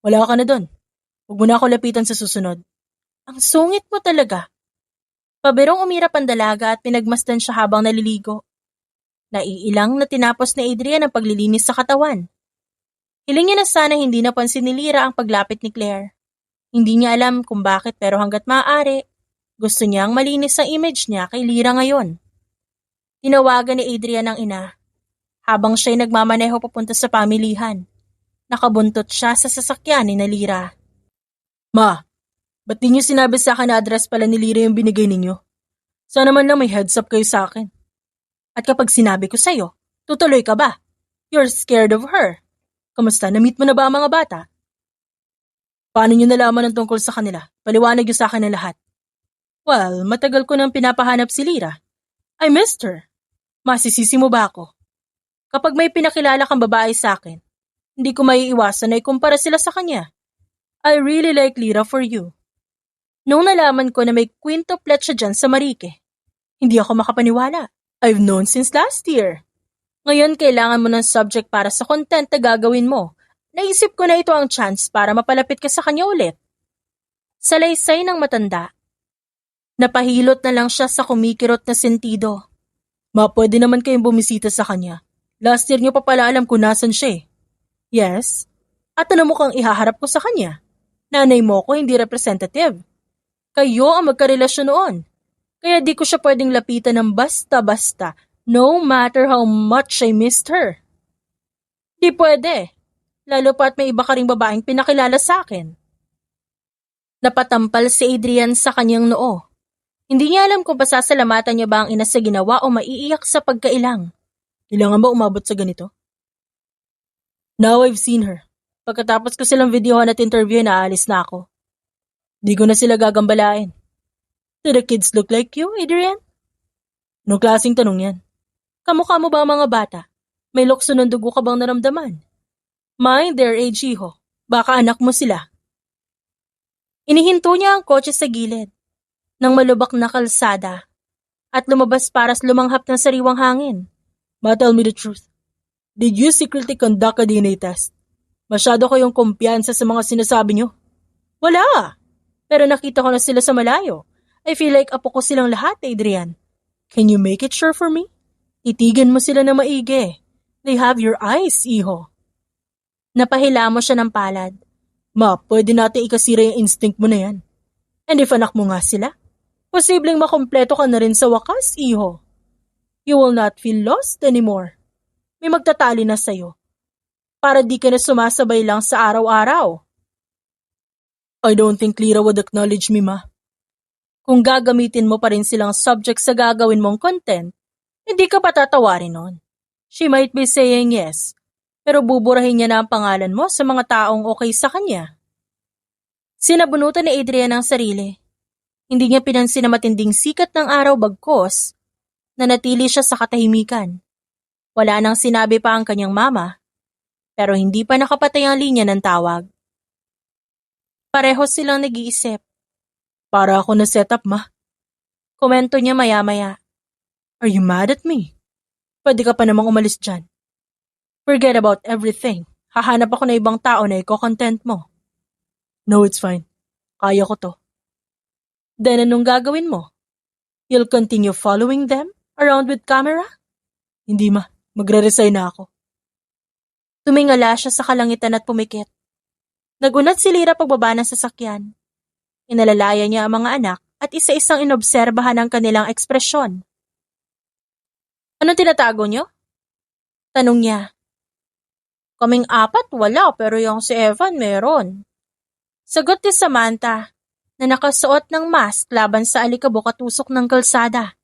S1: Wala ka na doon. Huwag mo na ako lapitan sa susunod. Ang sungit mo talaga. Pabirong umirap ang dalaga at pinagmasdan siya habang naliligo. Naiilang na tinapos ni Adrian ang paglilinis sa katawan. Hiling niya na sana hindi napansin ni Lira ang paglapit ni Claire. Hindi niya alam kung bakit pero hanggat maaari, gusto niyang malinis ang image niya kay Lira ngayon. Tinawagan ni Adrian ang ina. Habang siya'y nagmamaneho papunta sa pamilihan, nakabuntot siya sa sasakyan ni Lira. Ma, ba't di niyo sinabi sa akin na address pala ni Lyra yung binigay ninyo? Sana man lang may heads up kayo sa akin. At kapag sinabi ko sa'yo, tutuloy ka ba? You're scared of her. Kamusta? Na-meet mo na ba ang mga bata? Paano niyo nalaman ang tungkol sa kanila? Paliwanag niyo sa akin ang lahat. Well, matagal ko nang pinapahanap si Lyra. I missed her. Masisisi mo ba ako? Kapag may pinakilala kang babae sa akin, hindi ko maiiwasan na ikumpara sila sa kanya. I really like Lyra for you. Nung nalaman ko na may quintuplet siya dyan sa Marique, hindi ako makapaniwala. I've known since last year. Ngayon kailangan mo ng subject para sa content na gagawin mo. Naisip ko na ito ang chance para mapalapit ka sa kanya ulit. Salaysay ng matanda. Napahilot na lang siya sa kumikirot na sentido. Ma, pwede naman kayong bumisita sa kanya. Last year niyo pa pala alam kung nasan siya eh. Yes? At ano mukhang ihaharap ko sa kanya? Nanay mo ko hindi representative. Kayo ang magkarelasyon noon. Kaya di ko siya pwedeng lapitan ng basta-basta, no matter how much I missed her. Di pwede. Lalo pa't may iba ka ring babaeng pinakilala sa akin. Napatampal si Adrian sa kanyang noo. Hindi niya alam kung pasasalamatan niya ba ang ina sa ginawa o maiiyak sa pagkailang. Kailangan ba umabot sa ganito? Now I've seen her. Pagkatapos ko silang videohan at interview, naalis na ako. Di ko na sila gagambalain. Do the kids look like you, Adrian? Anong klaseng tanong yan? Kamukha mo ba ang mga bata? May lukso ng dugo ka bang naramdaman? Mind their age, iho. Baka anak mo sila. Inihinto niya ang kotse sa gilid ng malubak na kalsada at lumabas para lumanghap ng sariwang hangin. Ma, tell me the truth. Did you secretly conduct a DNA test? Masyado kayong kumpiyansa sa mga sinasabi niyo. Wala. Pero nakita ko na sila sa malayo. I feel like apo ko silang lahat, Adrian. Can you make it sure for me? Titigan mo sila na maigi. They have your eyes, iho. Napahila mo siya ng palad. Ma, pwede natin ikasira yung instinct mo na yan. And if anak mo nga sila, posibleng makompleto ka na rin sa wakas, iho. You will not feel lost anymore. May magtatali na sa'yo. Para di ka na sumasabay lang sa araw-araw. I don't think Lyra would acknowledge me, ma. Kung gagamitin mo pa rin silang subject sa gagawin mong content, hindi ka patatawarin nun. She might be saying yes, pero buburahin niya na ang pangalan mo sa mga taong okay sa kanya. Sinabunutan ni Adrian ang sarili. Hindi niya pinansin na matinding sikat ng araw bagkos na natili siya sa katahimikan. Wala nang sinabi pa ang kanyang mama, pero hindi pa nakapatay ang linya ng tawag. Pareho silang nag-iisip. Para ako na setup, ma. Komento niya maya-maya. Are you mad at me? Pwede ka pa namang umalis dyan. Forget about everything. Hahanap ako na ibang tao na iko-content mo. No, it's fine. Kaya ko to. Then anong gagawin mo? You'll continue following them around with camera? Hindi, ma. Magre-resign na ako. Tumingala siya sa kalangitan at pumikit. Nagunat si Lyra pagbaba ng sasakyan. Inalalaya niya ang mga anak at isa-isang inobserbahan ang kanilang ekspresyon. Anong tinatago niyo? Tanong niya. Kaming apat wala pero yung si Evan meron. Sagot ni Samantha na nakasuot ng mask laban sa alikabok at usok ng kalsada.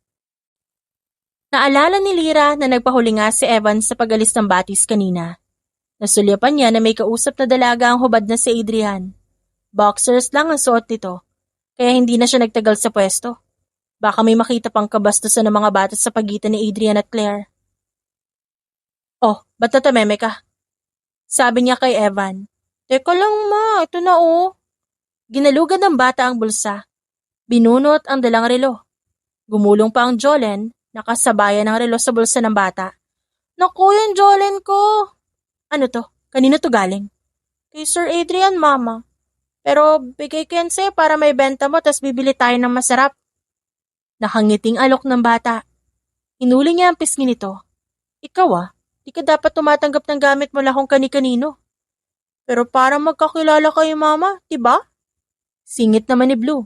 S1: Naalala ni Lyra na nagpahuli nga si Evan sa pag-alis ng batis kanina. Nasulyapan niya na may kausap na dalaga ang hubad na si Adrian. Boxers lang ang suot nito, kaya hindi na siya nagtagal sa pwesto. Baka may makita pang kabastusan ng mga bata sa pagitan ni Adrian at Claire. Oh, ba't natameme ka? Sabi niya kay Evan. Teka lang ma, ito na oh. Ginalugad ng bata ang bulsa. Binunot ang dalang relo. Gumulong pa ang Jolen, nakasabayan ng relo sa bulsa ng bata. Naku, yung Jolen ko! Ano to? Kanino to galing? Kay Sir Adrian, mama. Pero bigay ko yan sa'yo para may benta mo tas bibili tayo ng masarap. Nakangiting alok ng bata. Hinuli niya ang pisngi nito. Ikaw di ka dapat tumatanggap ng gamit mo lang kung kani-kanino. Pero parang magkakilala kayo mama, diba? Singit naman ni Blue.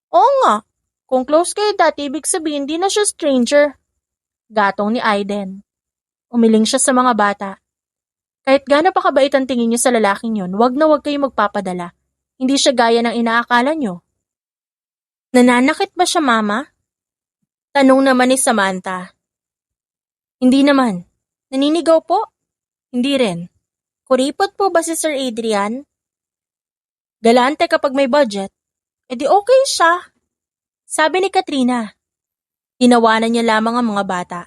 S1: Oo nga, kung close kayo dati, ibig sabihin di na siya stranger. Gatong ni Aiden. Umiling siya sa mga bata. Kahit gaano pa kabait ang tingin niyo sa lalaking yon, wag na wag kayo magpapadala. Hindi siya gaya ng inaakala nyo. Nananakit ba siya, Mama? Tanong naman ni Samantha. Hindi naman. Naninigaw po? Hindi rin. Kuripot po ba si Sir Adrian? Galante kapag may budget. E di okay siya. Sabi ni Katrina. Tinawanan niya lamang ang mga bata.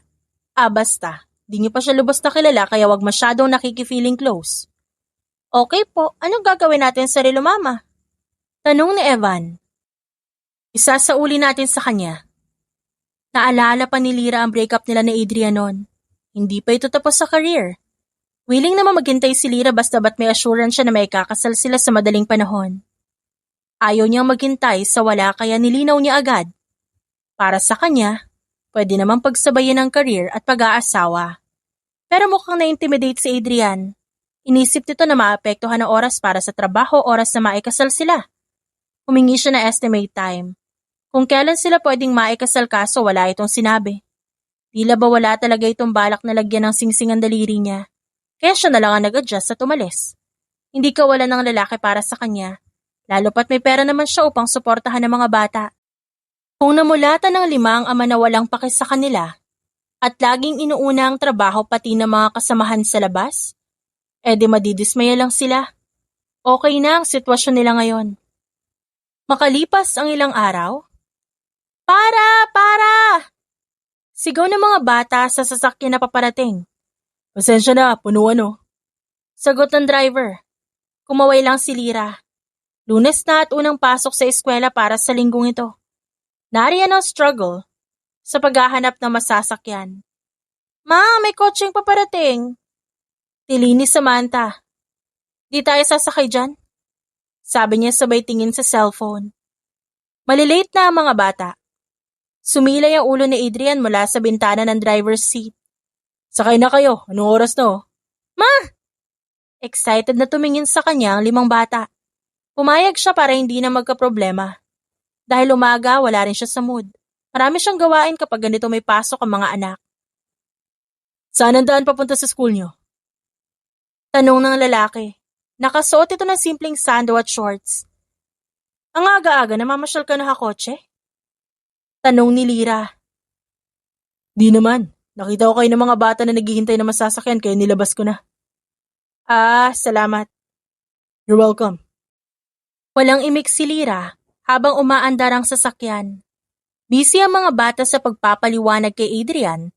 S1: Basta. Di niyo pa siya lubos na kilala kaya wag masyadong nakikifeeling close. Okay po, anong gagawin natin sa relo, Mama? Tanong ni Evan. Isasauli natin sa kanya. Naalala pa ni Lyra ang breakup nila ni Adrian noon. Hindi pa ito tapos sa career. Willing naman maghintay si Lyra basta ba't may assurance siya na may kakasal sila sa madaling panahon. Ayaw niyang maghintay sa wala kaya nilinaw niya agad. Para sa kanya, pwede namang pagsabayin ang career at pag-aasawa. Pero mukhang na-intimidate si Adrian. Inisip nito na maapektuhan ang oras para sa trabaho, oras na maikasal sila. Humingi siya na estimate time. Kung kailan sila pwedeng maikasal kaso wala itong sinabi. Tila ba wala talaga itong balak na lagyan ng singsing ang daliri niya. Kaya siya na lang ang nag-adjust at umalis. Hindi kawalan ng lalaki para sa kanya, lalo pat may pera naman siya upang suportahan ng mga bata. Kung namulatan ng 5 ang ama na walang paki sa kanila, at laging inuuna ang trabaho pati ng mga kasamahan sa labas, di madidismaya lang sila. Okay na ang sitwasyon nila ngayon. Makalipas ang ilang araw, Para! Sigaw ng mga bata sa sasakyan na paparating. Pasensya na, punuan oh. Sagot ng driver. Kumaway lang si Lyra. Lunes na at unang pasok sa eskwela para sa linggong ito. Nariyan ang struggle sa paghahanap ng masasakyan. Ma, may kotseng paparating. Tili ni Samantha. Di tayo sasakay dyan? Sabi niya sabay tingin sa cellphone. Malilate na ang mga bata. Sumilay ang ulo ni Adrian mula sa bintana ng driver's seat. Sakay na kayo, anong oras na oh? Ma! Excited na tumingin sa kanya ang 5 bata. Pumayag siya para hindi na magkaproblema. Dahil umaga, wala rin siya sa mood. Marami siyang gawain kapag ganito may pasok ang mga anak. Saan ang daan papunta sa school niyo? Tanong ng lalaki. Nakasuot ito ng simpleng sando at shorts. Ang aga-aga, namamasyal ka nakakotse? Tanong ni Lyra. Di naman. Nakita ko kayo ng mga bata na naghihintay na masasakyan kaya nilabas ko na. Salamat. You're welcome. Walang imik si Lyra habang umaandar ang sasakyan. Busy ang mga bata sa pagpapaliwanag kay Adrian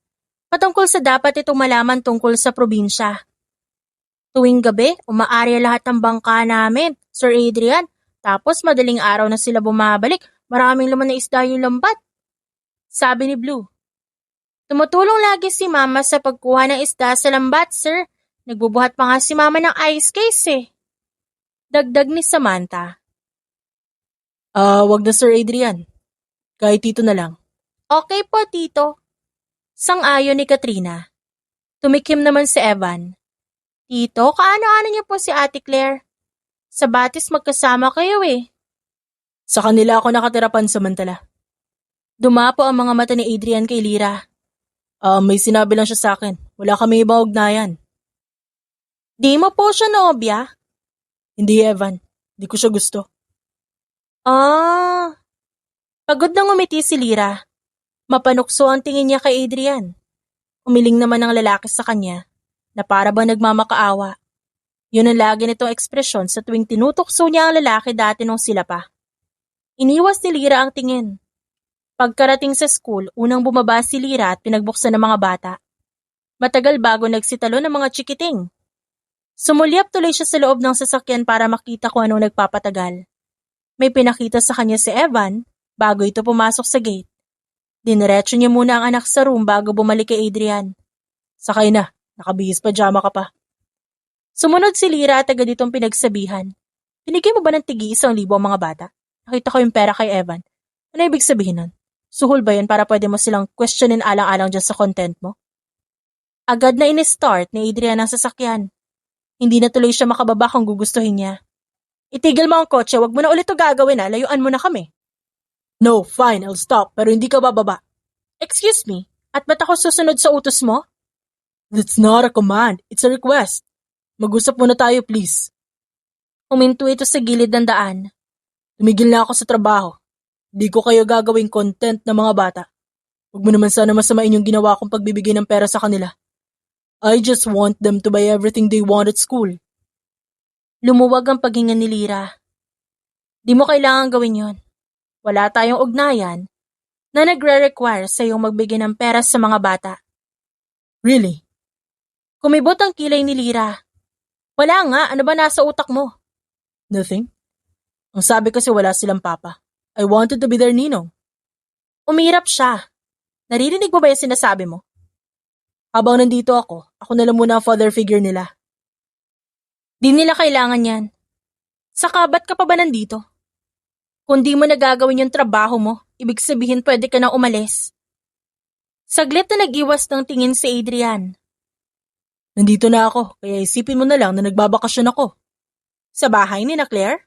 S1: patungkol sa dapat itong malaman tungkol sa probinsya. Tuwing gabi, umaarya lahat ng bangka namin, Sir Adrian. Tapos madaling araw na sila bumabalik, maraming laman na isda yung lambat. Sabi ni Blue. Tumutulong lagi si Mama sa pagkuha ng isda sa lambat, sir. Nagbubuhat pa nga si Mama ng ice case eh. Dagdag ni Samantha. Wag na Sir Adrian. Kahit Tito na lang. Okay po, Tito. Sang-ayon ni Katrina. Tumikim naman si Evan. Tito, kaano-ano niyo po si Ate Claire? Sa Batis magkasama kayo eh. Sa kanila ako nakatira pansamantala. Dumapo ang mga mata ni Adrian kay Lyra. May sinabi lang siya sa akin. Wala kami ibang ugnayan. Di mo po siya nobya? Hindi, Evan. Di ko siya gusto. Pagod na ngumiti si Lyra. Mapanukso ang tingin niya kay Adrian. Umiling naman ang lalaki sa kanya na para ba nagmamakaawa. Yun ang lagi nitong ekspresyon sa tuwing tinutokso niya ang lalaki dati nung sila pa. Iniwas ni Lyra ang tingin. Pagkarating sa school, unang bumaba si Lyra at pinagbuksan ng mga bata. Matagal bago nagsitalo ng mga chikiting. Sumulyap tuloy siya sa loob ng sasakyan para makita kung anong nagpapatagal. May pinakita sa kanya si Evan bago ito pumasok sa gate. Diniretso niya muna ang anak sa room bago bumalik kay Adrian. Sakay na, nakabihis pajama ka pa. Sumunod si Lyra at agad itong pinagsabihan. Binigay mo ba ng tig-1,000 ang mga bata? Nakita ko yung pera kay Evan. Ano ibig sabihin nun? Suhol ba yun para pwede mo silang questionin alang-alang dyan sa content mo? Agad na in-start ni Adrian ang sasakyan. Hindi na tuloy siya makababa kung gugustuhin niya. Itigil mo ang kotse, wag mo na ulit ito gagawin layuan mo na kami. No, fine, I'll stop, pero hindi ka bababa. Excuse me, at ba't ako susunod sa utos mo? That's not a command, it's a request. Mag-usap muna tayo, please. Huminto ito sa gilid ng daan. Tumigil na ako sa trabaho. Di ko kayo gagawing content ng mga bata. Huwag mo naman sana masamain yung ginawa kong pagbibigay ng pera sa kanila. I just want them to buy everything they want at school. Lumuwag ang paghinga ni Lyra. Di mo kailangan gawin yon. Wala tayong ugnayan na nagre-require sa iyong magbigay ng pera sa mga bata. Really? Kumibot ang kilay ni Lyra. Wala nga, ano ba nasa utak mo? Nothing. Ang sabi kasi wala silang papa. I wanted to be their ninong. Umirap siya. Naririnig mo ba yung sinasabi mo? Habang nandito ako na lang muna ang father figure nila. Di nila kailangan yan. Saka ba't ka pa ba nandito? Kung di mo nagagawin yung trabaho mo, ibig sabihin pwede ka na umalis. Saglit na nag-iwas ng tingin si Adrian. Nandito na ako, kaya isipin mo na lang na nagbabakasyon ako. Sa bahay ni na Claire?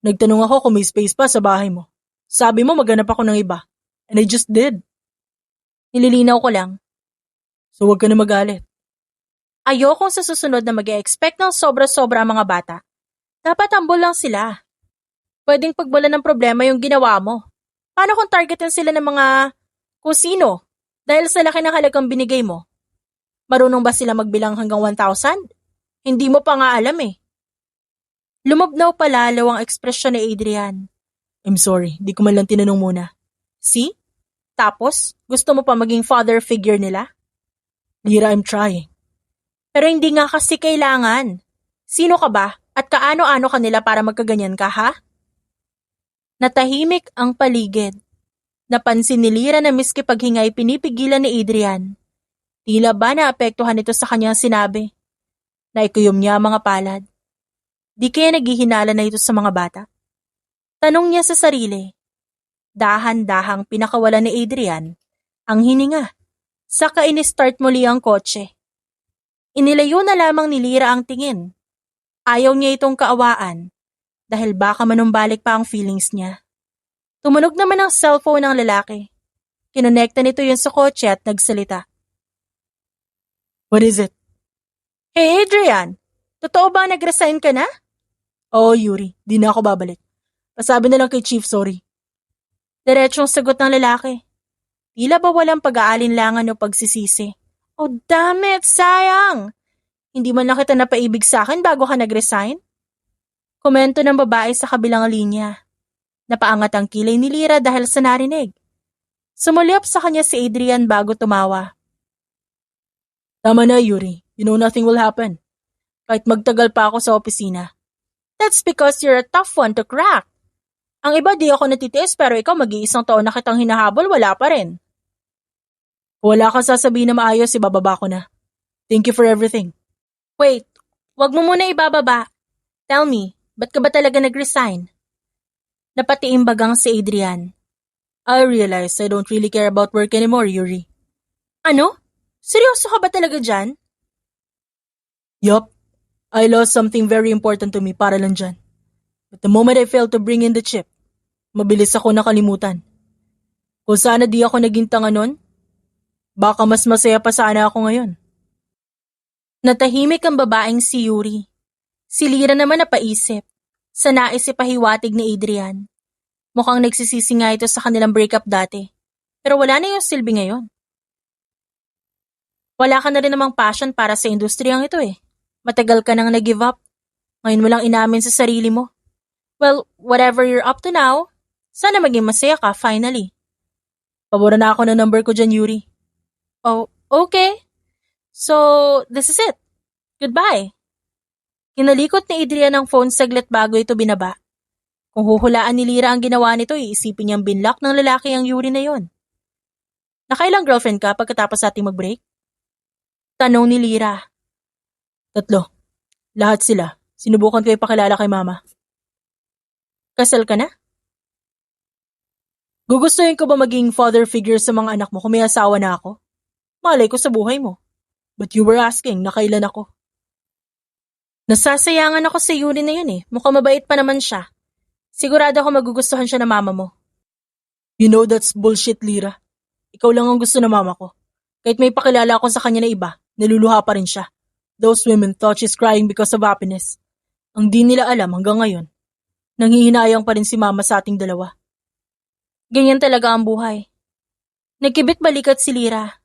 S1: Nagtanong ako kung may space pa sa bahay mo. Sabi mo maghanap ako ng iba. And I just did. Nililinaw ko lang. So wag ka na magalit. Ayokong sa susunod na mag-e-expect ng sobra-sobra ang mga bata. Dapat humble lang sila. Pwedeng pagbola ng problema yung ginawa mo. Paano kung targetin sila ng mga kung sino? Dahil sa laki ng halagang binigay mo. Marunong ba sila magbilang hanggang 1,000? Hindi mo pa nga alam eh. Lumabnaw palalaw ang ekspresyon ni Adrian. I'm sorry, di ko man lang tinanong muna. See? Tapos, gusto mo pa maging father figure nila? Lyra, I'm trying. Pero hindi nga kasi kailangan. Sino ka ba at kaano-ano ka nila para magkaganyan ka, ha? Natahimik ang paligid. Napansin ni Lyra na miski paghingay pinipigilan ni Adrian. Tila ba naapektuhan ito sa kanyang sinabi? Naikuyom niya ang mga palad. Di kaya naghihinala na ito sa mga bata? Tanong niya sa sarili. Dahan-dahang pinakawalan ni Adrian ang hininga. Saka ini-start muli ang kotse. Inilayo na lamang ni Lyra ang tingin. Ayaw niya itong kaawaan dahil baka manumbalik pa ang feelings niya. Tumunog naman ang cellphone ng lalaki. Kinonekta nito yun sa kotse at nagsalita. What is it? Hey Adrian, totoo ba nag-resign ka na? Oo Yuri, di na ako babalik. Pasabi na lang kay Chief sorry. Diretsong sagot ng lalaki. Tila ba walang pag-aalinlangan o pagsisisi? Oh damn it, sayang! Hindi man lang kita napaibig sa akin bago ka nag-resign? Komento ng babae sa kabilang linya. Napaangat ang kilay ni Lyra dahil sa narinig. Sumulyap sa kanya si Adrian bago tumawa. Tama na Yuri, you know nothing will happen. Kahit magtagal pa ako sa opisina. That's because you're a tough one to crack. Ang iba di ako natitiis pero ikaw mag-iisang taon na kitang hinahabol, wala pa rin. Kung wala kang sasabihin na maayos, ibababa ko na. Thank you for everything. Wait, wag mo muna ibababa. Tell me, ba't ka ba talaga nag-resign? Napatiimbagang si Adrian. I realize I don't really care about work anymore, Yuri. Ano? Seryoso ka ba talaga dyan? Yup. I lost something very important to me para lang dyan. But the moment I failed to bring in the chip, mabilis ako nakalimutan. Kung sana di ako naging tanga nun, baka mas masaya pa sana ako ngayon. Natahimik ang babaeng si Yuri. Si Lyra naman napaisip. Sa nais ipahiwatig ni Adrian. Mukhang nagsisisi nga ito sa kanilang breakup dati. Pero wala na yung silbi ngayon. Wala ka na rin namang passion para sa industriyang ito eh. Matagal ka nang nag-give up. Ngayon mo lang inamin sa sarili mo. Well, whatever you're up to now, sana maging masaya ka finally. Pabora na ako ng number ko dyan, Yuri. Oh, okay. So, this is it. Goodbye. Kinalikot ni Adrian ang phone saglit bago ito binaba. Kung huhulaan ni Lyra ang ginawa nito, iisipin niyang binlock ng lalaki ang Yuri na yon. Nakailang girlfriend ka pagkatapos ating mag-break? Tanong ni Lyra. 3. Lahat sila. Sinubukan ko ipakilala kay mama. Kasal ka na? Gugustuhin ko ba maging father figure sa mga anak mo kung may asawa na ako? Malay ko sa buhay mo. But you were asking na kailan ako. Nasasayangan ako sa Yuri na yun eh. Mukhang mabait pa naman siya. Sigurado ako magugustuhan siya ng mama mo. You know that's bullshit, Lyra. Ikaw lang ang gusto ng mama ko. Kahit may pakilala ako sa kanya na iba, naluluha pa rin siya. Those women thought she's crying because of happiness. Ang di nila alam hanggang ngayon, nanghihinayang pa rin si mama sa ating dalawa. Ganyan talaga ang buhay. Nagkibit balikat si Lira.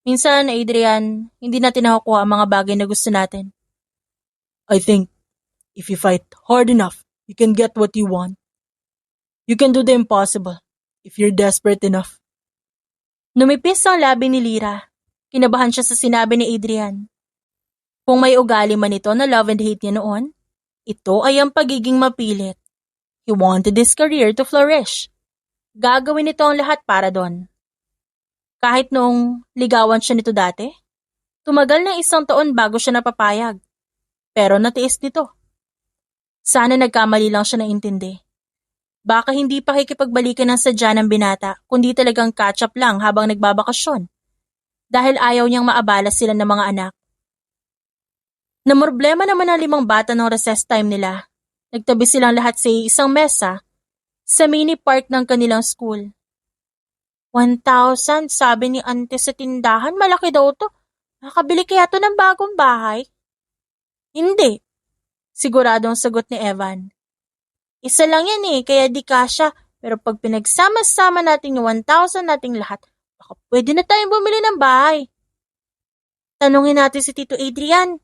S1: Minsan, Adrian, hindi natin nakukuha ang mga bagay na gusto natin. I think, if you fight hard enough, you can get what you want. You can do the impossible, if you're desperate enough. Numipis ang labi ni Lira. Kinabahan siya sa sinabi ni Adrian. Kung may ugali man ito na love and hate niya noon, ito ay ang pagiging mapilit. He wanted his career to flourish. Gagawin nito ang lahat para doon. Kahit noong ligawan siya nito dati, tumagal ng 1 taon bago siya napapayag. Pero natiis nito. Sana nagkamali lang siya ng intindi. Baka hindi pa kikipagbalikan ng sadya ng binata, kundi talagang catch up lang habang nagbabakasyon. Dahil ayaw niyang maabala sila ng mga anak. Namroblema naman ang 5 bata ng recess time nila. Nagtabi silang lahat sa isang mesa sa mini park ng kanilang school. 1,000, sabi ni ante sa tindahan, malaki daw to. Nakabili kaya to ng bagong bahay? Hindi, siguradong sagot ni Evan. Isa lang yan kaya di kasya, pero pag pinagsama-sama natin yung 1,000 nating lahat, baka pwede na tayong bumili ng bahay. Tanungin natin si Tito Adrian.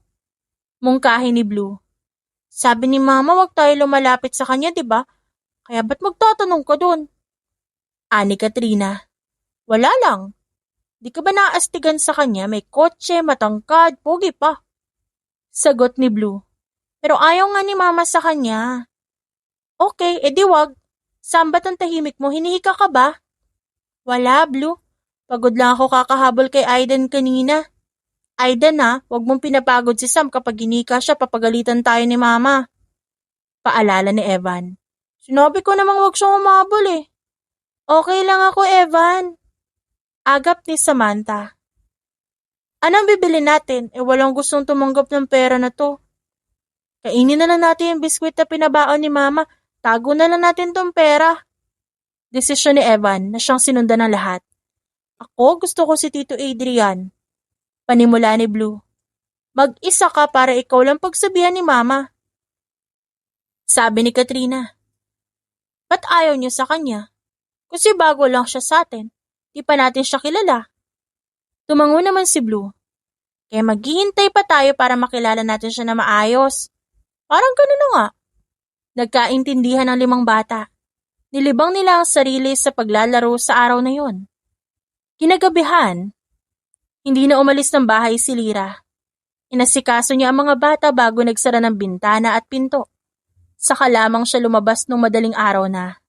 S1: Mungkahi ni Blue. Sabi ni Mama, wag tayo lumalapit sa kanya, di ba? Kaya ba't magtatanong ka dun? Ani Katrina. Wala lang. Di ka ba naastigan sa kanya? May kotse, matangkad, pogi pa. Sagot ni Blue. Pero ayaw nga ni Mama sa kanya. Okay, edi wag. Sambat ang tahimik mo, hinihika ka ba? Wala, Blue. Pagod lang ako kakahabol kay Aiden kanina. Aiden wag mong pinapagod si Sam kapag hinika siya, papagalitan tayo ni Mama. Paalala ni Evan. Sinabi ko namang wag siyang humabol Okay lang ako, Evan. Agap ni Samantha. Anong bibili natin? Walang gustong tumanggap ng pera na to. Kainin na lang natin yung biskwit na pinabaon ni Mama. Tago na lang natin tong pera. Desisyon ni Evan na siyang sinundan ng lahat. Ako, gusto ko si Tito Adrian. Panimula ni Blue. Mag-isa ka para ikaw lang pagsabihan ni Mama. Sabi ni Katrina. Ba't ayaw niyo sa kanya? Kasi bago lang siya sa atin. Di pa natin siya kilala. Tumango naman si Blue. Kaya maghihintay pa tayo para makilala natin siya na maayos. Parang gano'n na nga. Nagkaintindihan ng 5 bata. Nilibang nila ang sarili sa paglalaro sa araw na yon. Kinagabihan, hindi na umalis ng bahay si Lira. Inasikaso niya ang mga bata bago nagsara ng bintana at pinto. Saka lamang siya lumabas nung madaling araw na.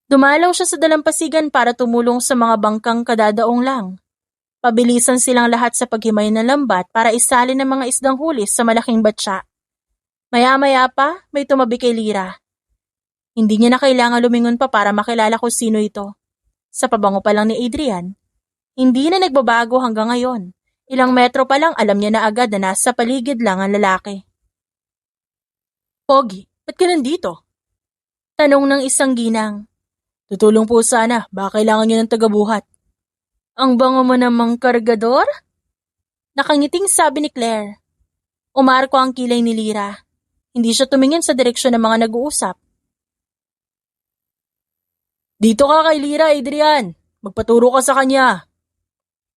S1: Dumalaw siya sa dalampasigan para tumulong sa mga bangkang kadadaong lang. Pabilisan silang lahat sa paghimay ng lambat para isalin ng mga isdang huli sa malaking batya. Maya-maya pa, may tumabi kay Lira. Hindi niya na kailangan lumingon pa para makilala kung sino ito. Sa pabango pa lang ni Adrian, hindi na nagbabago hanggang ngayon. Ilang metro pa lang alam niya na agad na nasa paligid lang ang lalaki. Pogi, ba't ka nandito? Tanong ng isang ginang. Tutulong po sana, baka kailangan niyo ng tagabuhat. Ang bango mo namang kargador? Nakangiting sabi ni Claire. Umarko ang kilay ni Lira. Hindi siya tumingin sa direksyon ng mga nag-uusap. Dito ka kay Lira, Adrian. Magpaturo ka sa kanya.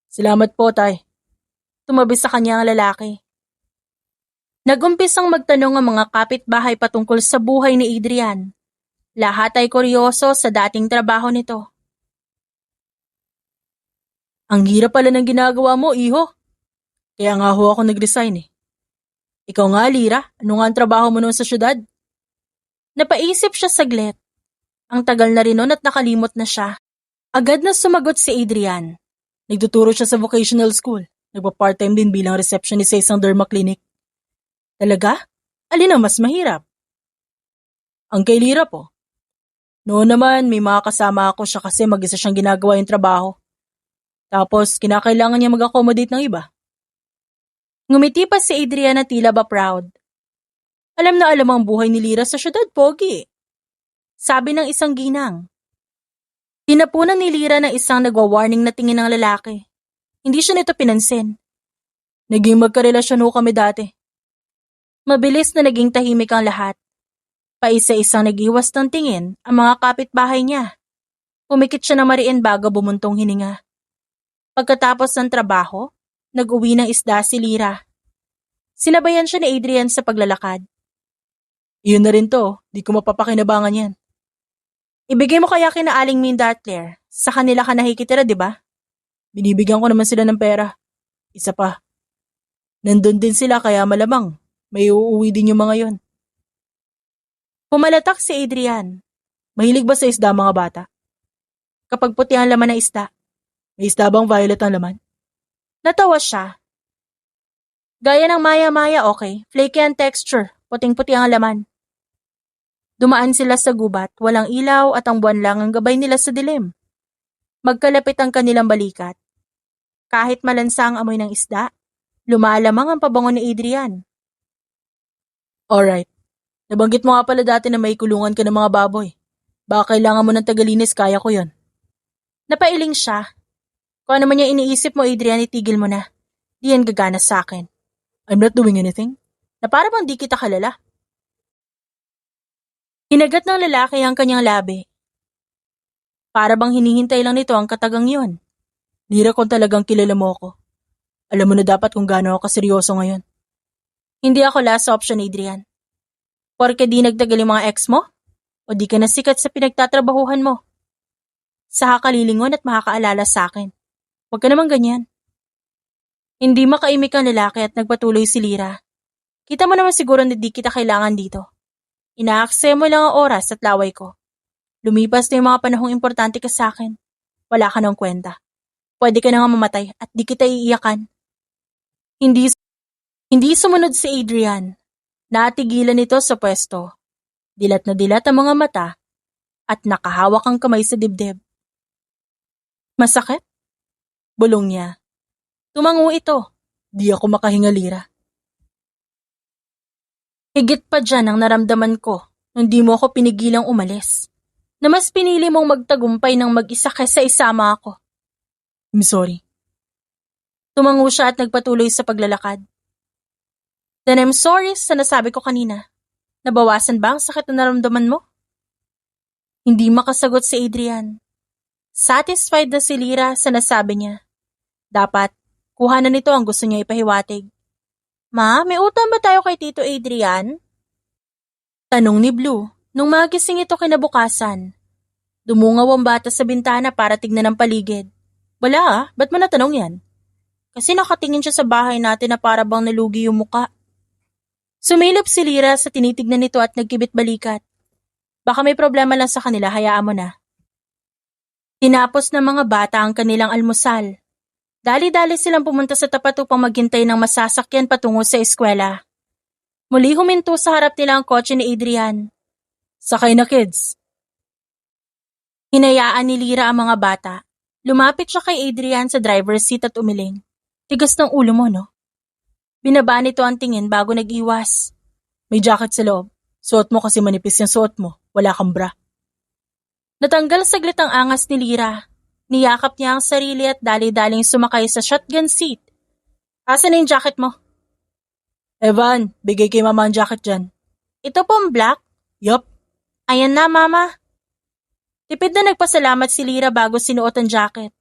S1: Salamat po, tay. Tumabi sa kanya ang lalaki. Nagumpisang magtanong ang mga kapitbahay patungkol sa buhay ni Adrian. Lahat ay kuryoso sa dating trabaho nito. Ang hirap pala ng ginagawa mo, iho. Kaya nga ho ako nag-resign Ikaw nga, Lira, ano nga ang trabaho mo noon sa syudad? Napaisip siya saglit. Ang tagal na rin noon at nakalimot na siya. Agad na sumagot si Adrian. Nagtuturo siya sa vocational school. Nagpa-part-time din bilang receptionist sa isang derma clinic. Talaga? Alin ang mas mahirap? Ang kay Lira po. Noon naman, may mga kasama ako siya kasi mag-isa siyang ginagawa yung trabaho. Tapos, kinakailangan niya mag-accommodate ng iba. Ngumiti pa si Adrian na tila ba proud. Alam na alam ang buhay ni Lira sa syudad, Pogi. Sabi ng isang ginang. Tinapunan ni Lira ng isang nagwa-warning na tingin ng lalaki. Hindi siya nito pinansin. Naging magkarelasyon ho kami dati. Mabilis na naging tahimik ang lahat. Paisa-isang nag-iwas ng tingin ang mga kapitbahay niya. Pumikit siya ng mariin bago bumuntong hininga. Pagkatapos ng trabaho, nag-uwi ng isda si Lyra. Sinabayan siya ni Adrian sa paglalakad. Iyon na rin to, di ko mapapakinabangan yan. Ibigay mo kaya kina Aling Minda at Claire, sa kanila ka nakikitira, di ba? Binibigyan ko naman sila ng pera. Isa pa, nandun din sila kaya malamang, may uuwi din yung mga yon. Pumalatak si Adrian. Mahilig ba sa isda mga bata? Kapag puti ang laman ng isda, may isda bang violet ang laman? Natawa siya. Gaya ng maya-maya, okay, flaky ang texture, puting-puti ang laman. Dumaan sila sa gubat, walang ilaw at ang buwan lang ang gabay nila sa dilim. Magkalapit ang kanilang balikat. Kahit malansa ang amoy ng isda, lumalamang ang pabango ni Adrian. Alright, nabanggit mo nga pala dati na may kulungan ka ng mga baboy. Baka kailangan mo ng tagalinis, kaya ko yon. Napailing siya. Kung ano man yung iniisip mo, Adrian, itigil mo na. Di yan gagana sa akin. I'm not doing anything. Na para bang di kita kalala. Hinagat ng lalaki ang kanyang labi. Para bang hinihintay lang nito ang katagang yun. Lyra, kung talagang kilala mo ako. Alam mo na dapat kung gaano ako kaseryoso ngayon. Hindi ako last option, Adrian. Porke di nagtagal yung mga ex mo? O di ka nasikat sa pinagtatrabahuhan mo? Sa kakalilingon at makakaalala sa akin. Huwag ka naman ganyan. Hindi makaimik ang lalaki at nagpatuloy si Lyra. Kita mo naman siguro na di kita kailangan dito. Inaakse mo lang ang oras at laway ko. Lumipas na yung mga panahong importante ka sa akin. Wala ka ng kwenta. Pwede ka na nga mamatay at di kita iiyakan. Hindi sumunod si Adrian. Natigilan ito sa pwesto. Dilat na dilat ang mga mata at nakahawak ang kamay sa dibdib. Masakit? Bulong niya. Tumango ito. Di ako makahinga, Lyra. Higit pa dyan ang naramdaman ko nung di mo ako pinigilang umalis. Na mas pinili mong magtagumpay ng mag-isa kaysa isama ako. I'm sorry. Tumango siya at nagpatuloy sa paglalakad. Then I'm sorry sa nasabi ko kanina. Nabawasan ba ang sakit na naramdaman mo? Hindi makasagot si Adrian. Satisfied na si Lyra sa nasabi niya. Dapat, kuha na nito ang gusto niya ipahiwatig. Ma, may utang ba tayo kay Tito Adrian? Tanong ni Blue, nung magising ito kinabukasan. Dumungaw ang bata sa bintana para tignan ang paligid. Wala ba't mo natanong yan? Kasi nakatingin siya sa bahay natin na para bang nalugi yung muka. Sumilip si Lyra sa tinitignan nito at nagkibit balikat. Baka may problema lang sa kanila, hayaan mo na. Tinapos ng mga bata ang kanilang almusal. Dali-dali silang pumunta sa tapat upang maghintay ng masasakyan patungo sa eskwela. Muli huminto sa harap nila ang kotse ni Adrian. Sakay na, kids. Hinayaan ni Lyra ang mga bata. Lumapit siya kay Adrian sa driver's seat at umiling. Tigas ng ulo mo, no? Binaba nito ang tingin bago nag-iwas. May jacket sa loob. Suot mo kasi manipis yung suot mo. Wala kang bra. Natanggal saglit ang angas ni Lyra. Niyakap niya ang sarili at dali-daling sumakay sa shotgun seat. Asan na yung jacket mo? Evan, bigay kay mama ang jacket dyan. Ito pong black? Yup. Ayan na, mama. Tipid na nagpasalamat si Lyra bago sinuot ang jacket.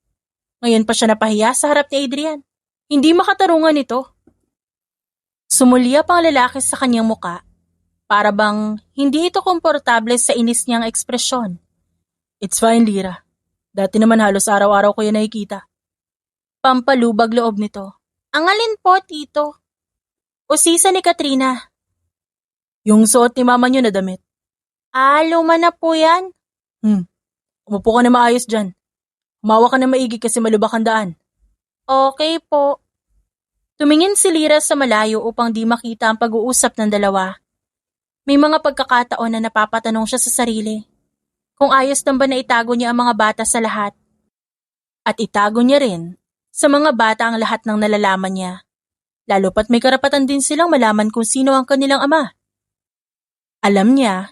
S1: Ngayon pa siya napahiya sa harap ni Adrian. Hindi makatarungan ito. Sumulyap ang lalaki sa kanyang muka. Para bang hindi ito komportable sa inis niyang ekspresyon. It's fine, Lyra. Dati naman halos araw-araw ko yan nakikita. Pampalubag loob nito. Ang alin po, tito? Usisa ni Katrina. Yung suot ni mama niyo na damit. Luma na po yan. Umupo ka na maayos dyan. Humawa ka na maigi kasi malubak ang daan. Okay po. Tumingin si Lyra sa malayo upang di makita ang pag-uusap ng dalawa. May mga pagkakataon na napapatanong siya sa sarili. Kung ayos lang ba na itago niya ang mga bata sa lahat. At itago niya rin sa mga bata ang lahat ng nalalaman niya. Lalo pat may karapatan din silang malaman kung sino ang kanilang ama. Alam niya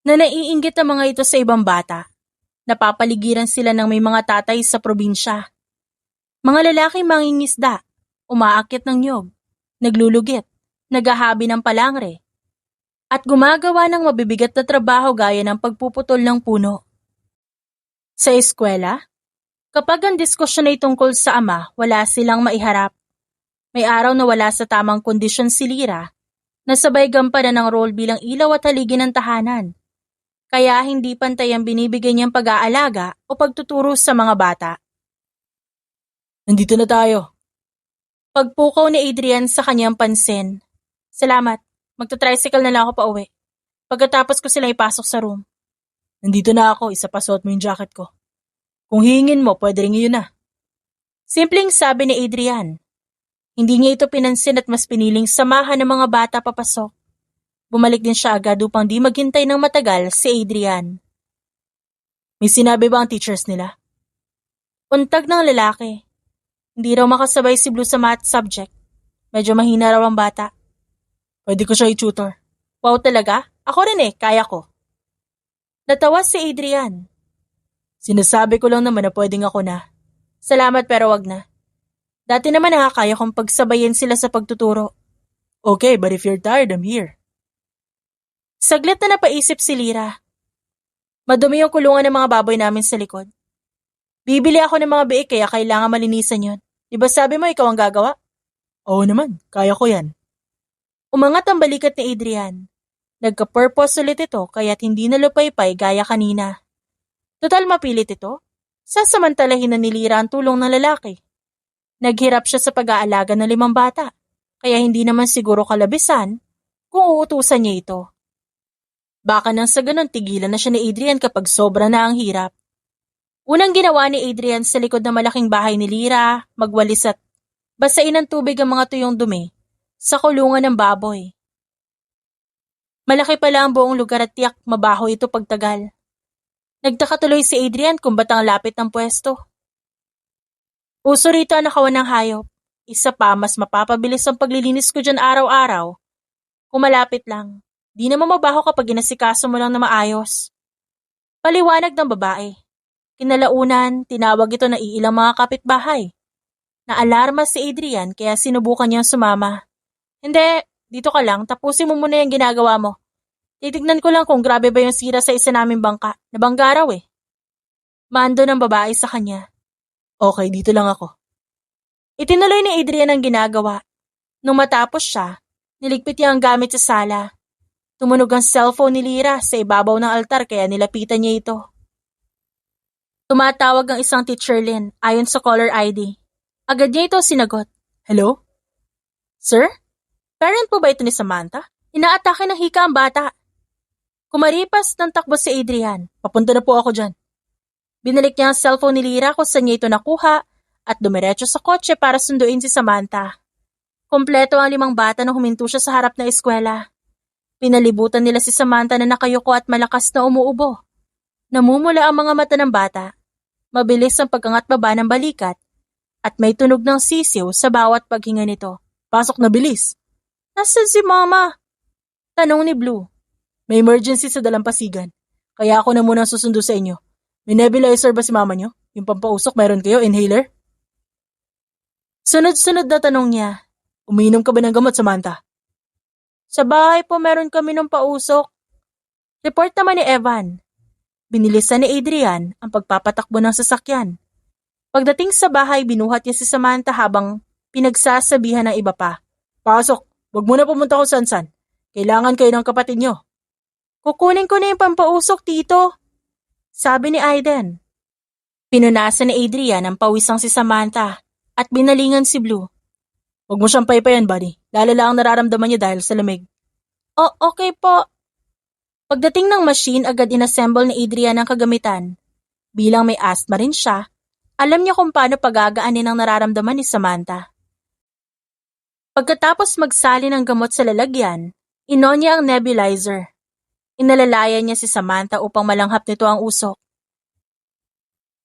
S1: na naiinggit ang mga ito sa ibang bata. Napapaligiran sila ng may mga tatay sa probinsya. Mga lalaking mangingisda, umaakit ng niyog, naglulugit, naghahabi ng palangre, at gumagawa ng mabibigat na trabaho gaya ng pagpuputol ng puno. Sa eskwela, kapag ang diskusyon ay tungkol sa ama, wala silang maiharap. May araw na wala sa tamang kondisyon si Lyra, na sabay gampanan ng role bilang ilaw at haligi ng tahanan. Kaya hindi pantay ang binibigay niyang pag-aalaga o pagtuturo sa mga bata. Nandito na tayo. Pagpukaw ni Adrian sa kanyang pansin. Salamat, magta-tricycle na lang ako pa uwi. Pagkatapos ko sila ipasok sa room. Nandito na ako, isa pa suot mo yung jacket ko. Kung hihingin mo, pwede rin yun na. Simpleng sabi ni Adrian. Hindi niya ito pinansin at mas piniling samahan ng mga bata papasok. Bumalik din siya agad upang di maghintay ng matagal si Adrian. May sinabi ba ang teachers nila? Untag ng lalaki. Hindi raw makasabay si Blue sa math subject. Medyo mahina raw ang bata. Pwede ko siya i-tutor. Wow talaga? Ako rin kaya ko. Natawa si Adrian. Sinasabi ko lang naman na pwedeng ako na. Salamat pero wag na. Dati naman nakakaya kong pagsabayin sila sa pagtuturo. Okay, but if you're tired, I'm here. Saglit na napaisip si Lyra. Madumi yung kulungan ng mga baboy namin sa likod. Bibili ako ng mga biik kaya kailangan malinisan yun. Diba sabi mo ikaw ang gagawa? Oo naman, kaya ko yan. Umangat ang balikat ni Adrian. Nagka-purpose ulit ito kaya't hindi nalupaypay gaya kanina. Total mapilit ito. Sasamantalahin na ni Lyra ang tulong ng lalaki. Naghirap siya sa pag-aalaga ng 5 bata, kaya hindi naman siguro kalabisan kung uutusan niya ito. Baka nang sa ganon tigilan na siya ni Adrian kapag sobra na ang hirap. Unang ginawa ni Adrian sa likod ng malaking bahay ni Lyra, magwalis at basain ng tubig ang mga tuyong dumi sa kulungan ng baboy. Malaki pala ang buong lugar at tiyak mabaho ito pagtagal. Nagtaka tuloy si Adrian kung ba't ang lapit ng pwesto. Uso rito ang nakawan ng hayop. Isa pa, mas mapapabilis ang paglilinis ko dyan araw-araw. Kung malapit lang, di naman mabaho kapag inasikaso mo lang na maayos. Paliwanag ng babae. Kinalaunan, tinawag ito na iilang mga kapitbahay. Naalarma si Adrian kaya sinubukan niyang sumama. Hindi, dito ka lang, tapusin mo muna yung ginagawa mo. Titignan ko lang kung grabe ba yung sira sa isa naming bangka. Nabangga raw Mando ng babae sa kanya. Okay, dito lang ako. Itinuloy ni Adrian ang ginagawa. Nung matapos siya, niligpit niya ang gamit sa sala. Tumunog ang cellphone ni Lyra sa ibabaw ng altar kaya nilapitan niya ito. Tumatawag ang isang teacher Lynn ayon sa caller ID. Agad niya ito sinagot. Hello? Sir? Parent po ba ito ni Samantha? Inaatake ng hika ang bata. Kumaripas ng takbo si Adrian. Papunta na po ako dyan. Binalik niya ang cellphone ni Lyra kung saan niya ito nakuha at dumiretso sa kotse para sunduin si Samantha. Kompleto ang 5 bata nang huminto siya sa harap na eskwela. Pinalibutan nila si Samantha na nakayuko at malakas na umuubo. Namumula ang mga mata ng bata. Mabilis ang pagkangat baba ng balikat at may tunog ng sisiw sa bawat paghinga nito. Pasok na bilis. Nasaan si Mama? Tanong ni Blue. May emergency sa dalampasigan. Kaya ako na muna susundo sa inyo. May nebulizer ba si mama nyo? Yung pampausok, meron kayo? Inhaler? Sunod-sunod na tanong niya. Umiinom ka ba ng gamot, Samantha? Sa bahay po meron kami ng pausok. Report naman ni Evan. Binilisan ni Adrian ang pagpapatakbo ng sasakyan. Pagdating sa bahay, binuhat niya si Samantha habang pinagsasabihan ng iba pa. Pasok, wag mo na pumunta kung san-san. Kailangan kayo ng kapatid nyo. Kukunin ko na yung pampausok, tito. Sabi ni Aiden. Pinunasan ni Adrian ang pawisang si Samantha at binalingan si Blue. Huwag mo siyang paypayan, buddy. Lalala ang nararamdaman niya dahil sa lamig. Okay po. Pagdating ng machine, agad inassemble ni Adrian ang kagamitan. Bilang may asthma rin siya, alam niya kung paano pagagaanin ang nararamdaman ni Samantha. Pagkatapos magsalin ng gamot sa lalagyan, inon niya ang nebulizer. Inalalayan niya si Samantha upang malanghap nito ang usok.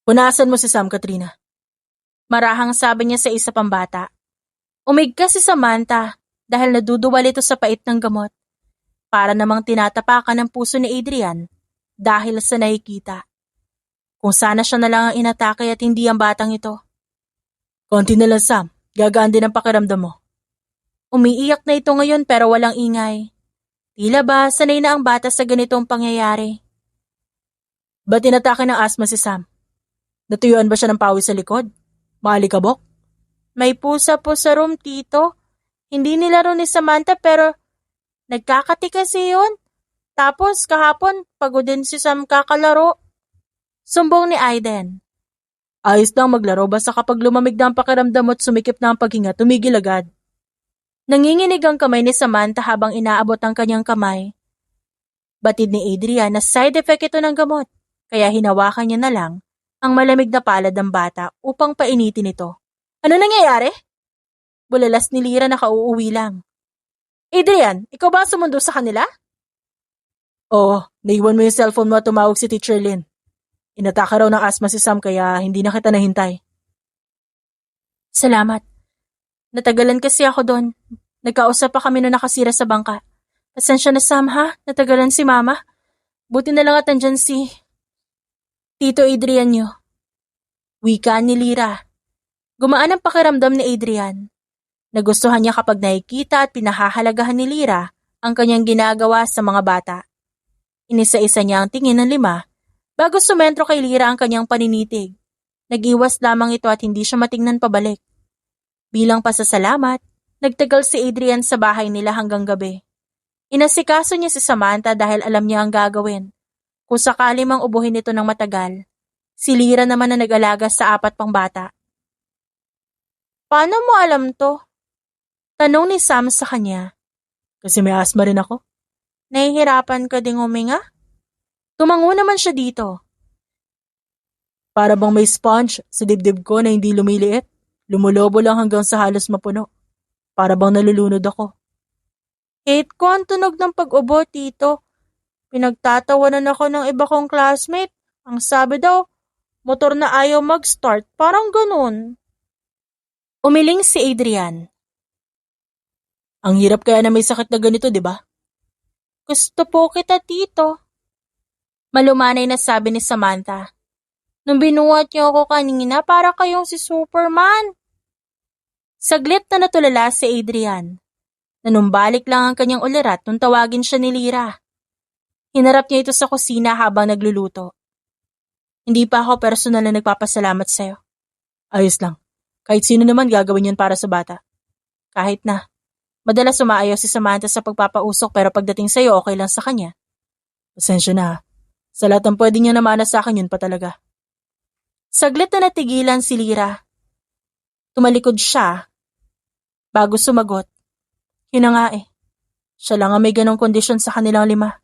S1: Punasan mo si Sam, Katrina. Marahang sabi niya sa isa pang bata. Umigkas si Samantha dahil naduduwal ito sa pait ng gamot. Para namang tinatapakan ng puso ni Adrian dahil sa nakikita. Kung sana siya na lang ang inatake at hindi ang batang ito. Konti na lang, Sam. Gagaan din ang pakiramdam mo. Umiiyak na ito ngayon pero walang ingay. Tila ba sanay na ang bata sa ganitong pangyayari? Ba't tinatake ng asma si Sam? Natuyuan ba siya ng pawis sa likod? Maalikabok? May pusa po sa room, tito. Hindi nilaro ni Samantha pero nagkakati kasi yun. Tapos kahapon, pagod din si Sam kakalaro. Sumbong ni Aiden. Ayos lang maglaro basta kapag lumamig na ang pakiramdam mo at sumikip na ang paghinga, tumigil agad. Nanginginig ang kamay ni Samantha habang inaabot ang kanyang kamay. Batid ni Adrian na side effect ito ng gamot, kaya hinawakan niya na lang ang malamig na palad ng bata upang painitin ito. Ano nangyayari? Bulalas ni Lyra na kauuwi lang. Adrian, ikaw ba sumundo sa kanila? Oo, naiwan mo yung cellphone mo at tumawag si Teacher Lynn. Inatake raw ng asma si Sam kaya hindi na kita nahintay. Salamat. Natagalan kasi ako doon. Nagkausap pa kami na nakasira sa bangka. Pasensya na Sam ha, natagalan si Mama. Buti na lang at andyan si Tito Adrian nyo. Wika ni Lyra. Gumaan ang pakiramdam ni Adrian. Nagustuhan niya kapag nakikita at pinahahalagahan ni Lyra ang kanyang ginagawa sa mga bata. Inisa-isa niya ang tingin ng 5 bago sumentro kay Lyra ang kanyang paninitig. Nag-iwas lamang ito at hindi siya matingnan pabalik. Bilang pasasalamat, nagtagal si Adrian sa bahay nila hanggang gabi. Inasikaso niya si Samantha dahil alam niya ang gagawin. Kung sakali mang ubuhin ito ng matagal, si Lyra naman na nag-alaga sa 4 pang bata. Paano mo alam to? Tanong ni Sam sa kanya. Kasi may asma rin ako. Nahihirapan ka ding huminga? Tumango naman siya dito. Para bang may sponge sa dibdib ko na hindi lumiliit. Lumulobo lang hanggang sa halos mapuno. Para bang nalulunod ako. Hate ko ang tunog ng pag-ubo, tito. Pinagtatawanan ako ng iba kong classmate. Ang sabi daw, motor na ayaw mag-start. Parang ganun. Umiling si Adrian. Ang hirap kaya na may sakit na ganito, di ba? Gusto po kita, tito. Malumanay na sabi ni Samantha. Nung binuhat niyo ako kanina, para kayong si Superman. Saglit na natulala si Adrian. Nanumbalik lang ang kanyang ulirat nung tawagin siya ni Lyra. Hinarap niya ito sa kusina habang nagluluto. Hindi pa ako personal na nagpapasalamat sa'yo. Ayos lang. Kahit sino naman gagawin yan para sa bata. Kahit na. Madalas sumaayaw si Samantha sa pagpapausok pero pagdating sa'yo okay lang sa kanya. Pasensya na. Sa lahat ng pwede niya namana sa akin yun pa talaga. Saglit na natigilan si Lyra. Tumalikod siya. Bago sumagot. Yun na nga eh. Siya lang ang may ganong kondisyon sa kanilang 5.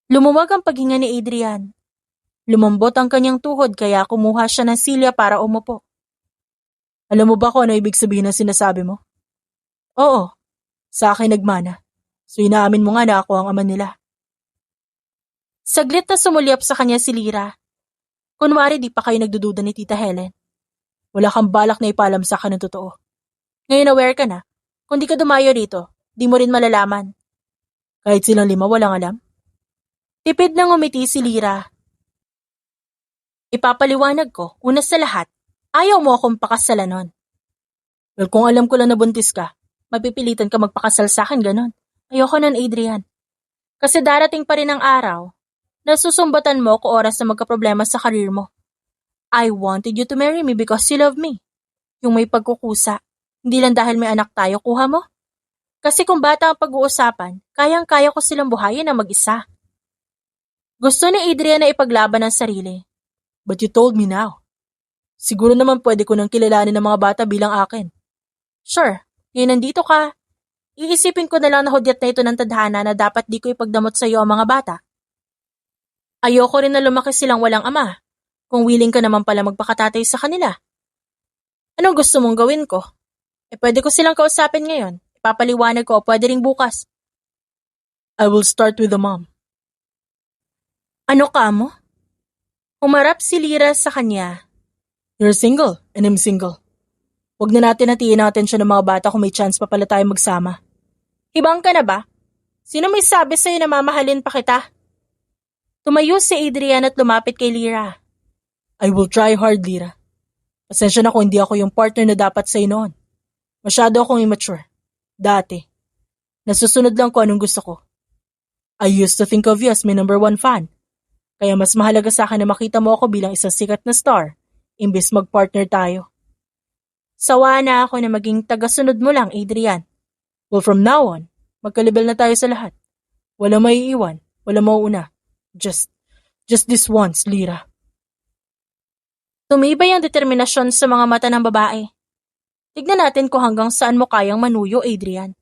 S1: Lumuwag ang paghinga ni Adrian. Lumambot ang kanyang tuhod kaya kumuha siya ng silya para umupo. Alam mo ba kung ano ibig sabihin ng sinasabi mo? Oo. Sa akin nagmana. So inaamin mo nga na ako ang ama nila. Saglit na sumulyap sa kanya si Lyra. Kunwari di pa kayo nagdududa ni Tita Helen. Wala kang balak na ipalam sa akin ng totoo. Ngayon aware ka na. Kung di ka dumayo rito, di mo rin malalaman. Kahit silang 5 walang alam? Tipid nang umiti si Lyra. Ipapaliwanag ko, una sa lahat, ayaw mo akong pakasalan nun. Well, kung alam ko lang na buntis ka, mapipilitan ka magpakasal sa akin, ganon. Ayoko nun, Adrian. Kasi darating pa rin ang araw na susumbatan mo ko oras na magkaproblema sa karir mo. I wanted you to marry me because you love me. Yung may pagkukusa. Hindi lang dahil may anak tayo, kuha mo? Kasi kung bata ang pag-uusapan, kayang-kaya ko silang buhayin na mag-isa. Gusto ni Adrian na ipaglaban ang sarili. But you told me now. Siguro naman pwede ko nang kilalanin ng mga bata bilang akin. Sure, ngayon nandito ka. Iisipin ko na lang na hudyat na ito ng tadhana na dapat di ko ipagdamot sa iyo ang mga bata. Ayoko rin na lumaki silang walang ama. Kung willing ka naman pala magpakatatay sa kanila. Anong gusto mong gawin ko? Pwede ko silang kausapin ngayon. Ipapaliwanag ko o pwede ring bukas. I will start with the mom. Ano ka mo? Humarap si Lyra sa kanya. You're single and I'm single. Huwag na natin hatiin ang atensyon ng mga bata kung may chance pa pala tayo magsama. Hibang ka na ba? Sino may sabi sa'yo na mamahalin pa kita? Tumayo si Adrian at lumapit kay Lyra. I will try hard, Lyra. Pasensya na kung hindi ako yung partner na dapat sa'yo noon. Masyado akong immature. Dati, nasusunod lang ko anong gusto ko. I used to think of you as my #1 fan. Kaya mas mahalaga sa akin na makita mo ako bilang isang sikat na star, imbes mag-partner tayo. Sawa na ako na maging tagasunod mo lang, Adrian. Well, from now on, magkalibel na tayo sa lahat. Walang maiiwan, walang mauuna. Just this once, Lyra. Tumibay ang determinasyon sa mga mata ng babae. Tignan natin kung hanggang saan mo kayang manuyo, Adrian.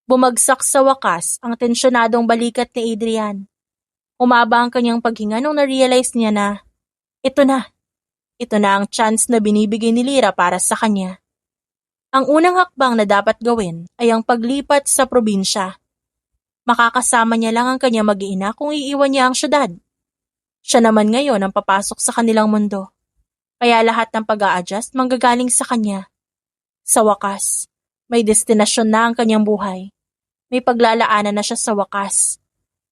S1: Bumagsak sa wakas ang tensyonadong balikat ni Adrian. Humaba ang kanyang paghinga nung na-realize niya na ito na ang chance na binibigay ni Lyra para sa kanya. Ang unang hakbang na dapat gawin ay ang paglipat sa probinsya. Makakasama niya lang ang kanyang mag-iina kung iiwan niya ang syudad. Siya naman ngayon ang papasok sa kanilang mundo. Kaya lahat ng pag-a-adjust manggagaling sa kanya. Sa wakas, may destinasyon na ang kanyang buhay. May paglalaanan na siya sa wakas.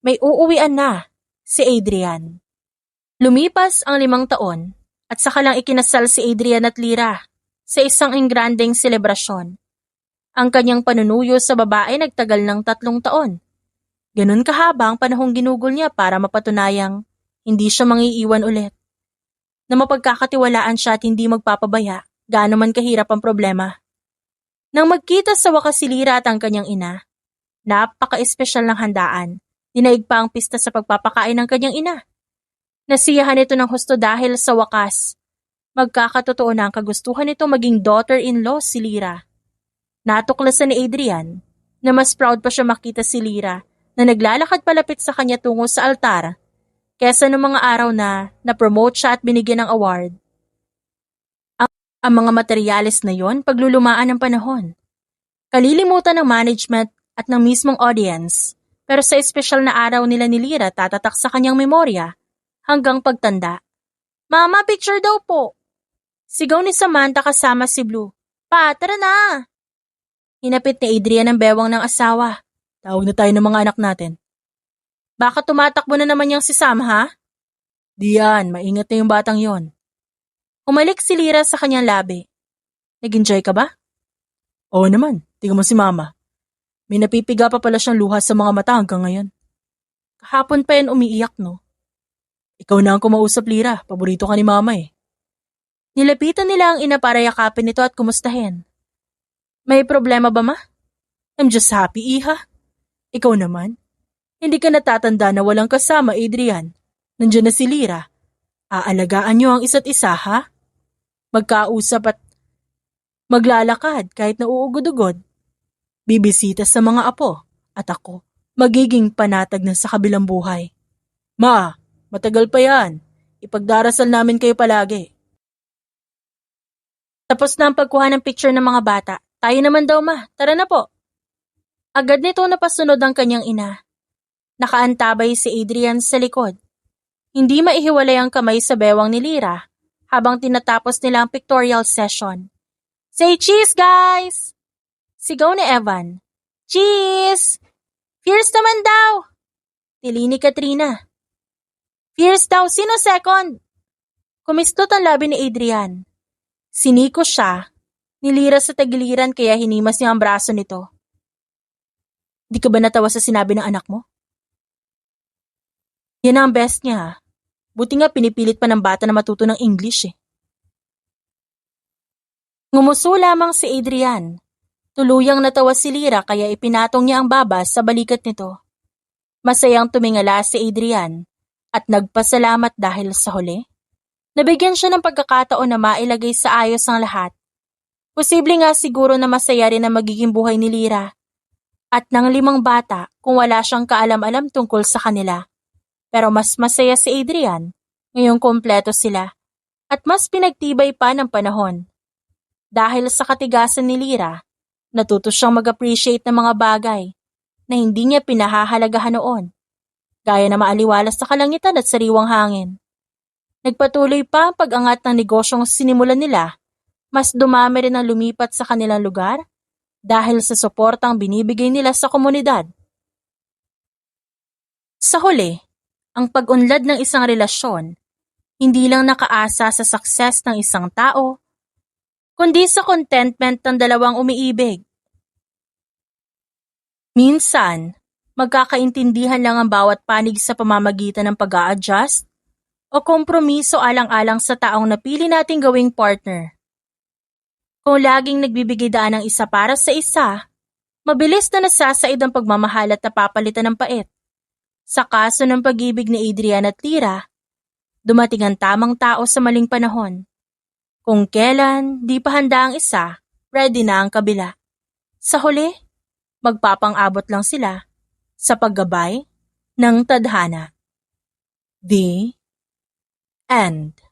S1: May uuwian na si Adrian. Lumipas ang 5 taon at saka lang ikinasal si Adrian at Lyra sa isang engrandeng selebrasyon. Ang kanyang panunuyo sa babae nagtagal ng 3 taon. Ganun kahaba ang panahong ginugol niya para mapatunayang hindi siya mangiiwan ulit. Na mapagkakatiwalaan siya at hindi magpapabaya, gaano man kahirap ang problema. Nang magkita sa wakas si Lyra at ang kanyang ina, napaka-espesyal ng handaan. Dinaig pa ang pista sa pagpapakain ng kanyang ina. Nasiyahan ito ng husto dahil sa wakas. Magkakatotoo na ang kagustuhan nito maging daughter-in-law si Lyra. Natuklasan ni Adrian na mas proud pa siya makita si Lyra na naglalakad palapit sa kanya tungo sa altar kesa noong mga araw na na-promote siya at binigyan ng award. Ang mga materyales na yon paglulumaan ng panahon. Kalilimutan ng management at ng mismong audience, pero sa espesyal na araw nila ni Lyra tatatak sa kanyang memorya hanggang pagtanda. Mama, picture daw po! Sigaw ni Samantha kasama si Blue. Pa, tara na! Hinapit ni Adrian ang bewang ng asawa. Tawag na tayo ng mga anak natin. Baka tumatakbo na naman yung si Sam, ha? Diyan, maingat na yung batang yon. Umalik si Lyra sa kanyang labi. Nag-enjoy ka ba? Oo naman, tingnan mo si Mama. May napipiga pa pala siyang luha sa mga mata hanggang ngayon. Kahapon pa yan umiiyak, no? Ikaw na ang kumausap, Lyra. Paborito ka ni Mama eh. Nilapitan nila ang ina para yakapin ito at kumustahin. May problema ba, Ma? I'm just happy, Iha. Ikaw naman. Hindi ka natatanda na walang kasama, Adrian. Nandiyan na si Lyra. Aalagaan niyo ang isa't isa, ha? Magkausap at maglalakad kahit nauugod-ugod. Bibisita sa mga apo at ako magiging panatag na sa kabilang buhay. Ma, matagal pa yan. Ipagdarasal namin kayo palagi. Tapos na ang pagkuha ng picture ng mga bata. Tayo naman daw, Ma. Tara na po. Agad nito napasunod ang kanyang ina. Nakaantabay si Adrian sa likod. Hindi maihiwalay ang kamay sa bewang ni Lyra habang tinatapos nila ang pictorial session. Say cheese, guys! Sigaw ni Evan. Cheese! Fierce naman daw! Tili ni Katrina. Fierce daw, sino second? Kumistot ang labi ni Adrian. Siniko siya, ni Lyra sa tagiliran kaya hinimas niya ang braso nito. Di ka ba natawa sa sinabi ng anak mo? Yan ang best niya. Buti nga pinipilit pa ng bata na matuto ng English eh. Ngumuso lamang si Adrian. Tuluyang natawa si Lyra kaya ipinatong niya ang baba sa balikat nito. Masayang tumingala si Adrian at nagpasalamat dahil sa huli. Nabigyan siya ng pagkakataon na mailagay sa ayos ang lahat. Posible nga siguro na masaya rin ang magiging buhay ni Lyra at ng 5 bata kung wala siyang kaalam-alam tungkol sa kanila. Pero mas masaya si Adrian ngayong kompleto sila at mas pinagtibay pa ng panahon. Dahil sa katigasan ni Lyra, natuto siyang mag-appreciate ng mga bagay na hindi niya pinahahalagahan noon, gaya na maaliwalas sa kalangitan at sariwang hangin. Nagpatuloy pa ang pag-angat ng negosyong sinimulan nila, mas dumami rin ang lumipat sa kanilang lugar dahil sa suportang binibigay nila sa komunidad. Sa huli, ang pag-unlad ng isang relasyon, hindi lang nakaasa sa success ng isang tao, kundi sa contentment ng dalawang umiibig. Minsan, magkakaintindihan lang ang bawat panig sa pamamagitan ng pag-a-adjust o kompromiso alang-alang sa taong napili nating gawing partner. Kung laging nagbibigay daan ng isa para sa isa, mabilis na nasasaid ang pagmamahal at napapalitan ng pait. Sa kaso ng pag-ibig ni Adrian at Lyra, dumating ang tamang tao sa maling panahon. Kung kailan di pa handa ang isa, ready na ang kabila. Sa huli, magpapang-abot lang sila sa paggabay ng tadhana. The End.